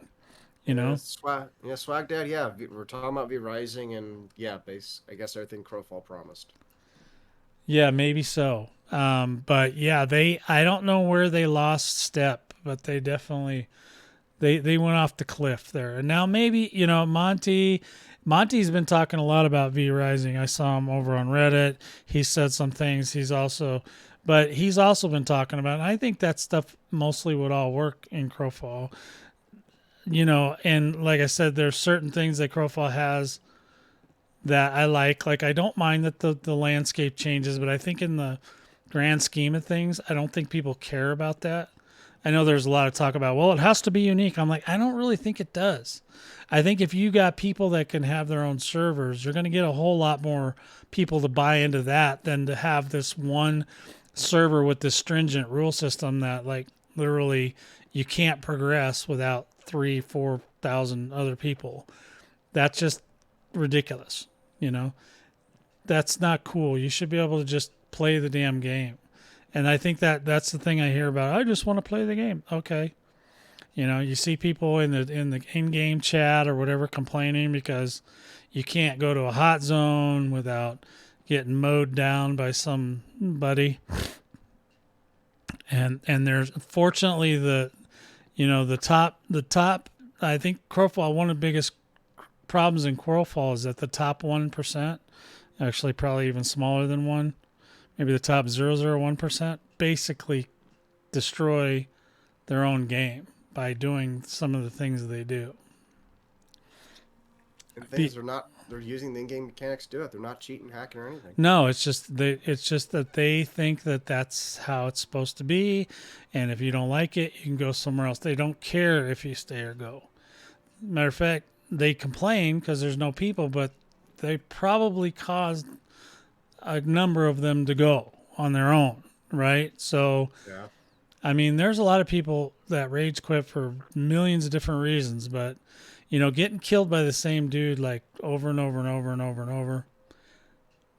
Swag Dad, yeah. We're talking about V Rising and I guess everything Crowfall promised. Yeah, maybe so. But yeah, I don't know where they lost step, but they definitely they went off the cliff there. And now maybe, Monty's been talking a lot about V Rising. I saw him over on Reddit. He said some things. He's also been talking about, and I think that stuff mostly would all work in Crowfall. and like I said, there's certain things that Crowfall has that I like. Like, I don't mind that the landscape changes, but I think in the grand scheme of things, I don't think people care about that. I know there's a lot of talk about, well, it has to be unique. I'm like, I don't really think it does. I think if you got people that can have their own servers, you're going to get a whole lot more people to buy into that than to have this one server with this stringent rule system that, like, literally you can't progress without 3,000-4,000 other people. That's just ridiculous. You know, that's not cool. You should be able to just play the damn game. And I think that's the thing I hear about. I just want to play the game. Okay. You see people in the in-game chat or whatever complaining because you can't go to a hot zone without getting mowed down by somebody. And there's fortunately the top I think Crowfall, one of the biggest problems in Crowfall is that the top 1%, actually probably even smaller than 1, maybe the top 0.001%, basically destroy their own game by doing some of the things that they do. And things they're using the in-game mechanics to do it. They're not cheating, hacking, or anything. No, it's just that they think that that's how it's supposed to be, and if you don't like it, you can go somewhere else. They don't care if you stay or go. Matter of fact, they complain because there's no people, but they probably caused a number of them to go on their own, right? So, Yeah. I mean, there's a lot of people that rage quit for millions of different reasons, but getting killed by the same dude like over and over and over and over and over,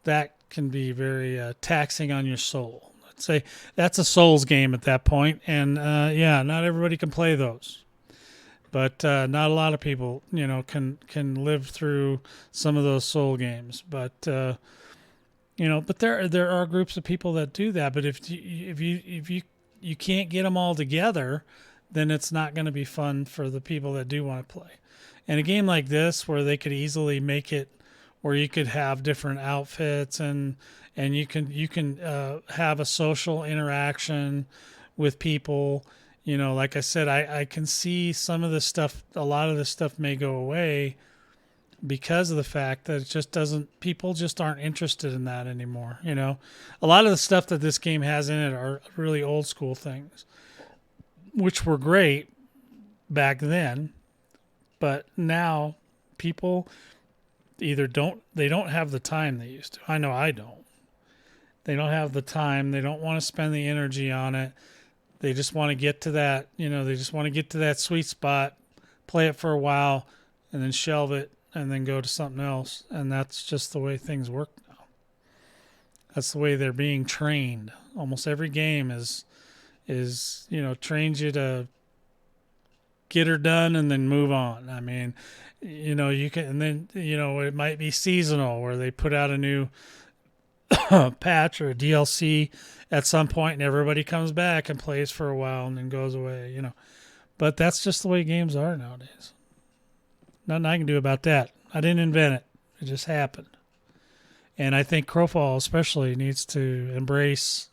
that can be very taxing on your soul. Let's say that's a Souls game at that point, and yeah, not everybody can play those. But not a lot of people, can live through some of those soul games. But but there are groups of people that do that. But if you can't get them all together, then it's not going to be fun for the people that do want to play. And a game like this, where they could easily make it, where you could have different outfits and you can have a social interaction with people. Like I said, I can see some of this stuff, a lot of this stuff may go away because of the fact that it just doesn't, people just aren't interested in that anymore. A lot of the stuff that this game has in it are really old school things, which were great back then, but now people either they don't have the time they used to. I know I don't. They don't have the time. They don't want to spend the energy on it. They just want to get to that, they just want to get to that sweet spot, play it for a while, and then shelve it, and then go to something else. And that's just the way things work now. That's the way they're being trained. Almost every game is trains you to get her done and then move on. I mean, you can, and then, it might be seasonal where they put out a new patch or a DLC at some point and everybody comes back and plays for a while and then goes away, But that's just the way games are nowadays. Nothing I can do about that. I didn't invent it. It just happened. And I think Crowfall especially needs to embrace,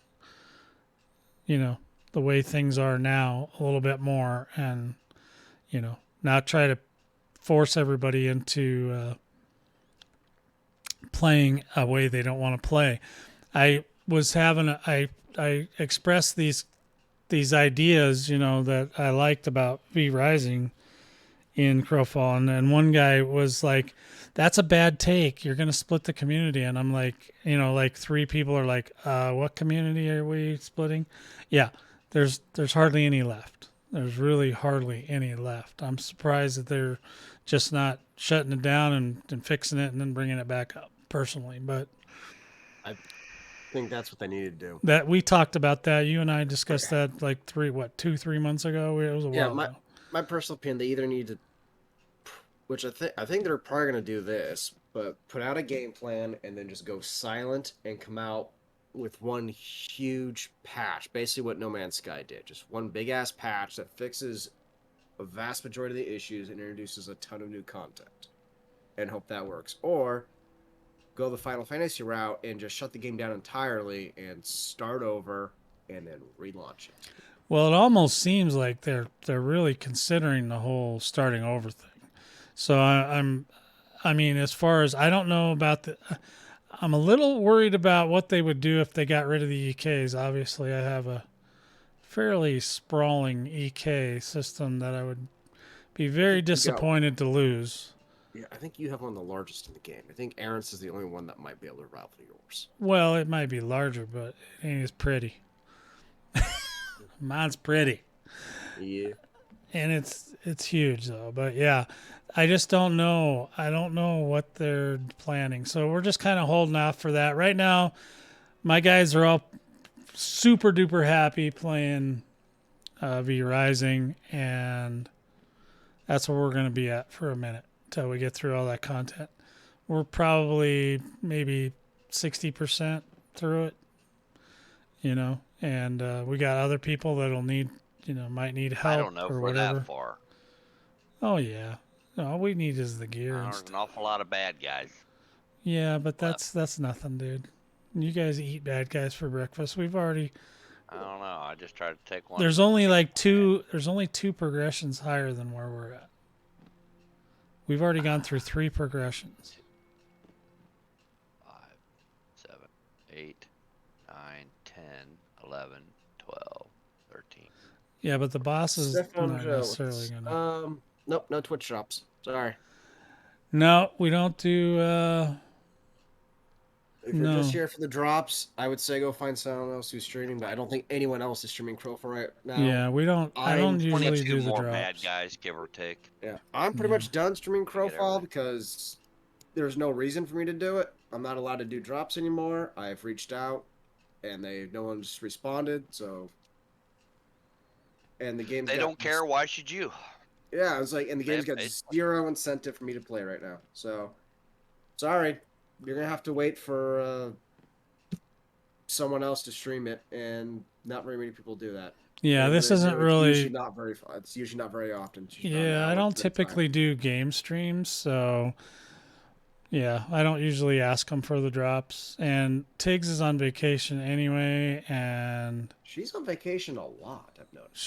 the way things are now a little bit more and, not try to force everybody into playing a way they don't want to play. I expressed these ideas, that I liked about V Rising in Crowfall, and one guy was like, "That's a bad take. You're going to split the community." And I'm like, like 3 people are like, "What community are we splitting?" Yeah, there's hardly any left. There's really hardly any left. I'm surprised that they're just not shutting it down and fixing it and then bringing it back up, personally. But I think that's what they need to do. that we talked about that. You and I discussed that like 2-3 months ago. It was a while ago. My personal opinion, they either need to, which I think they're probably going to do this, but put out a game plan and then just go silent and come out with one huge patch, basically what No Man's Sky did. Just one big ass patch that fixes a vast majority of the issues and introduces a ton of new content, and hope that works. Or go the Final Fantasy route and just shut the game down entirely and start over and then relaunch it. Well, it almost seems like they're really considering the whole starting over thing. So I mean, as far as I don't know about I'm a little worried about what they would do if they got rid of the EKs. Obviously, I have a fairly sprawling EK system that I would be very disappointed to lose. Yeah, I think you have one of the largest in the game. I think Aaron's is the only one that might be able to rival yours. Well, it might be larger, but it ain't as pretty. Mine's pretty. Yeah. And it's huge though. But yeah, I just don't know. I don't know what they're planning. So we're just kind of holding off for that. Right now, my guys are all super duper happy playing V Rising, and that's where we're going to be at for a minute until we get through all that content. We're probably maybe 60% through it, and we got other people that'll need, might need help I don't know if or we're whatever. that far. Oh, yeah. All we need is the gear and There's stuff. an awful lot of bad guys. Yeah, but that's nothing, dude. You guys eat bad guys for breakfast. We've already. I don't know. I just tried to take one. There's only like two. There's only two progressions higher than where we're at. We've already gone through 3 progressions. 5, 7, 8, 9, 10, 11, 12, 13. Yeah, but the boss is Steph on not Joe. necessarily gonna. Nope, no Twitch drops. Sorry. No, we don't do. If you're No. just here for the drops, I would say go find someone else who's streaming, but I don't think anyone else is streaming Crowfall right now. Yeah, we don't. I don't usually 22 do the more drops. bad guys, give or take. Yeah, I'm pretty Yeah. much done streaming Get Crowfall everything. because there's no reason for me to do it. I'm not allowed to do drops anymore. I've reached out, and no one's responded. So, and the game's They got don't care. Why should you? Yeah, I was like, and the They game's have got faith. 0 incentive for me to play right now. So, sorry, you're gonna have to wait for someone else to stream it, and not very many people do that. Yeah, And this when they isn't do, really. It's usually not very often. It's usually about an Yeah, I hour don't at a time. typically do game streams, so yeah, I don't usually ask them for the drops. And Tiggs is on vacation anyway, and She's on vacation a lot. I've noticed.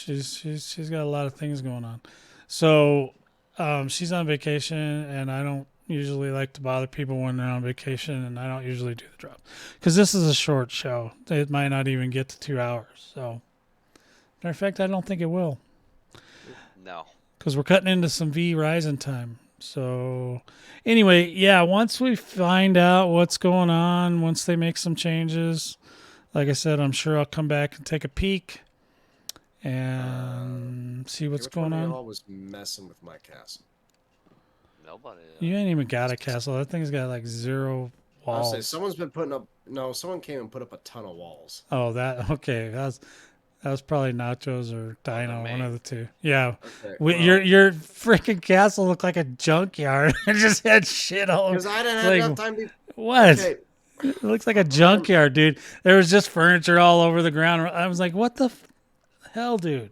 she's got a lot of things going on. So she's on vacation, and I don't usually like to bother people when they're on vacation, and I don't usually do the drop because this is a short show. It might not even get to 2 hours. So, matter of fact, I don't think it will No. because we're cutting into some V Rising time. So, anyway, yeah, once we find out what's going on, once they make some changes, like I said, I'm sure I'll come back and take a peek and see what's Which going one of on. y'all was messing with my castle? Nobody. You ain't even got a castle. That thing's got like 0 I'll say walls. someone's been putting up. No, someone came and put up a ton of walls. Oh, that okay. That was probably Nachos or Dino, me. one of the two. Yeah, Okay, your freaking castle looked like a junkyard. It just had shit all over. because I didn't have Like, enough time to. What? Okay, It looks like a junkyard, dude. There was just furniture all over the ground. I was like, what the hell, dude?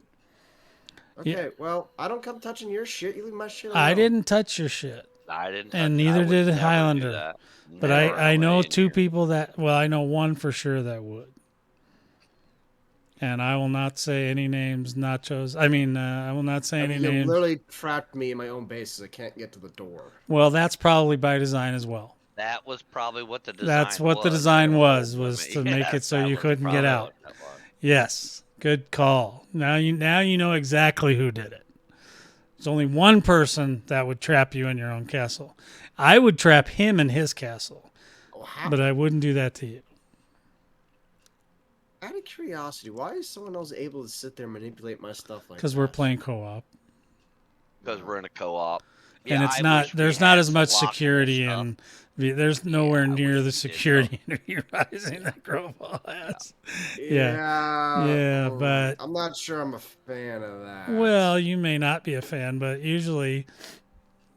okay. Well, I don't come touching your shit. You leave my shit alone. I didn't touch your shit. I didn't. And touch it. I neither would did never do Highlander. that. But Never I know in 2 here. people that, well, I know one for sure that would. And I will not say any names, Nachos. I will not say I any mean, you names. literally trapped me in my own base. I can't get to the door. Well, that's probably by design as well. That was probably what the design. That's what the was. design was Let me- to make it Yes, so that you was couldn't get probably out. what that was. Yes, good call. Now you know exactly who did it. There's only one person that would trap you in your own castle. I would trap him in his castle, Oh, how? but I wouldn't do that to you. Out of curiosity, why is someone else able to sit there and manipulate my stuff like? Because we're playing co-op, Because we're in a co-op. and Yeah, it's I not. wish we There's had not as some much lockable security, stuff. and there's nowhere I near wish the we did, security in Rising that Crowfall has. Yeah, but- I'm not sure I'm a fan of that. Well, you may not be a fan, but usually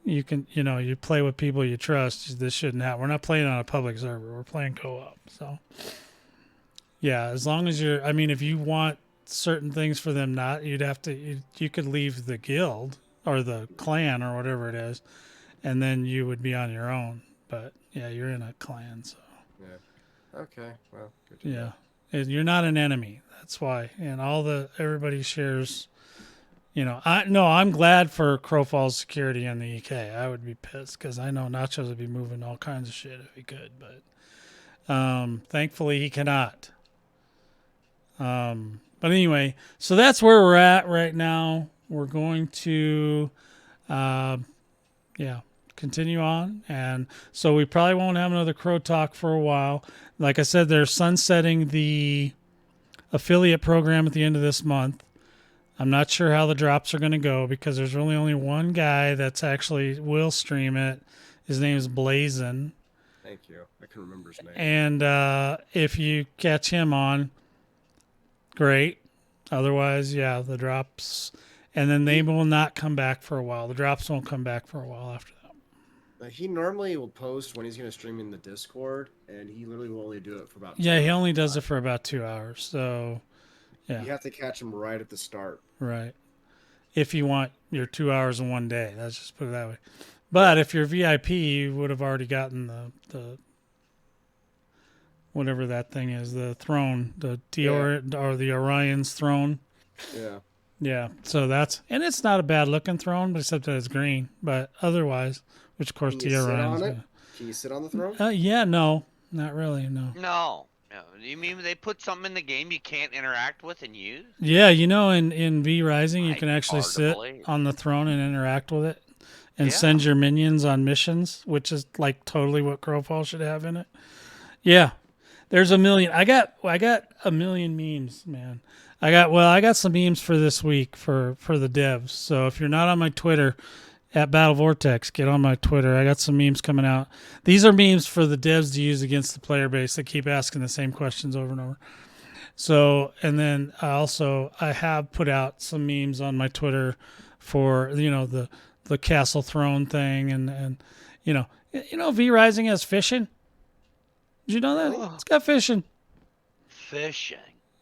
you can, you play with people you trust. This shouldn't happen. We're not playing on a public server. We're playing co-op. So, yeah, as long as if you want certain things for them not, you'd have to, you could leave the guild or the clan or whatever it is, and then you would be on your own. But, yeah, you're in a clan, so, Okay, well, good to yeah. know. You're not an enemy. That's why. And everybody shares. I'm glad for Crowfall's security in the UK. I would be pissed because I know Nachos would be moving all kinds of shit if he could, but thankfully he cannot. But anyway, so that's where we're at right now. We're going to, continue on. And so we probably won't have another Crow Talk for a while. Like I said, they're sunsetting the affiliate program at the end of this month. I'm not sure how the drops are going to go because there's really only one guy that's actually will stream it. His name is Blazin. Thank you. I can remember his name. And if you catch him on, great. Otherwise, the drops. And then they will not come back for a while. The drops won't come back for a while after that. He normally will post when he's going to stream in the Discord, and he literally will only do it for about 2 Yeah, he hours. only does it for about 2 hours. So, yeah. You have to catch him right at the start. Right. If you want your 2 hours in one day. Let's just put it that way. But if you're VIP, you would have already gotten the whatever that thing is, the throne, or the Orion's throne. Yeah. Yeah. So and it's not a bad looking throne, except that it's green. But otherwise, which of course Can the you sit Orion's on it? Can you sit on the throne? no, not really, no. No. You mean they put something in the game you can't interact with and use? Yeah, in V Rising, you can actually Hard to sit believe. on the throne and interact with it. And send your minions on missions, which is like totally what Crowfall should have in it. Yeah, there's a million. I got a million memes, man. I got some memes for this week for the devs. So if you're not on my Twitter at Battle Vortex, get on my Twitter. I got some memes coming out. These are memes for the devs to use against the player base that keep asking the same questions over and over. So, and then I have put out some memes on my Twitter for the Castle Throne thing, and V Rising has fishing. Did you know that? It's got fishing. Fishing.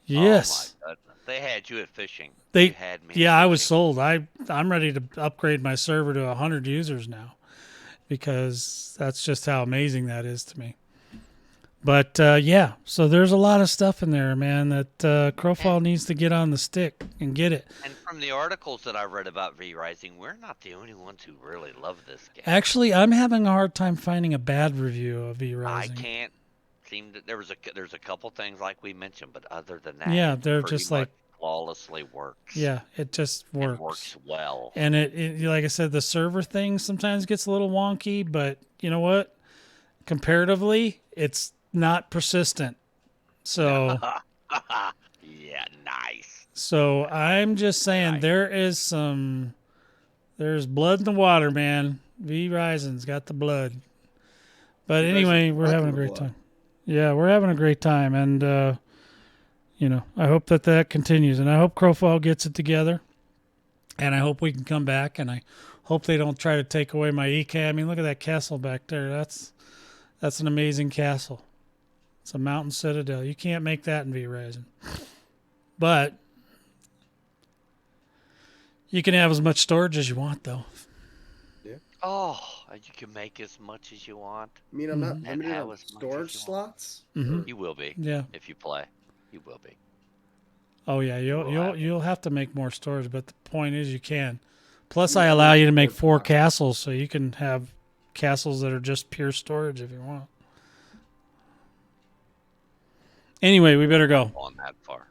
Yes. Oh my goodness. They had you at fishing. They You had me. Yeah, at I was fishing. sold. I'm ready to upgrade my server to 100 users now because that's just how amazing that is to me. But so there's a lot of stuff in there, man, that Crowfall needs to get on the stick and get it. And from the articles that I read about V Rising, we're not the only ones who really love this game. Actually, I'm having a hard time finding a bad review of V I Rising. can't seem that there's a couple things like we mentioned, but other than that, Yeah, it they're pretty just like much flawlessly works. Yeah, it just works. And works well. And it like I said, the server thing sometimes gets a little wonky, but you know what? Comparatively, it's not persistent. So Yeah, nice. So I'm just saying there's blood in the water, man. V Rising's got the blood. But anyway, we're having a great time. Yeah, we're having a great time, and I hope that continues, and I hope Crowfall gets it together, and I hope we can come back, and I hope they don't try to take away my EK. I mean, look at that castle back there. That's an amazing castle. It's a mountain citadel. You can't make that in V Rising. But you can have as much storage as you want, though. Yeah. Oh, you can make as much as you want. I mean, I'm not And limited have on as much as storage you want. slots. Mm-hmm. You will be. Yeah. If you play, you will be. Oh yeah, you'll have to make more storage, but the point is you can. Plus, I allow you to make 4 castles, so you can have castles that are just pure storage if you want. Anyway, we better go. On that far.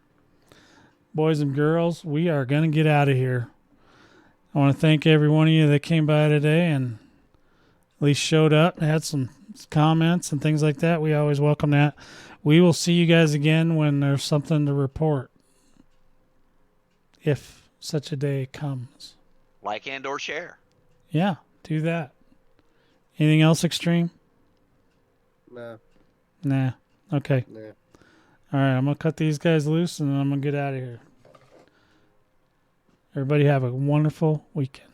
Boys and girls, we are going to get out of here. I want to thank every one of you that came by today and at least showed up and had some comments and things like that. We always welcome that. We will see you guys again when there's something to report, if such a day comes. Like and or share. Yeah, do that. Anything else extreme? Nah. Okay. Nah. All right, I'm going to cut these guys loose, and then I'm going to get out of here. Everybody have a wonderful weekend.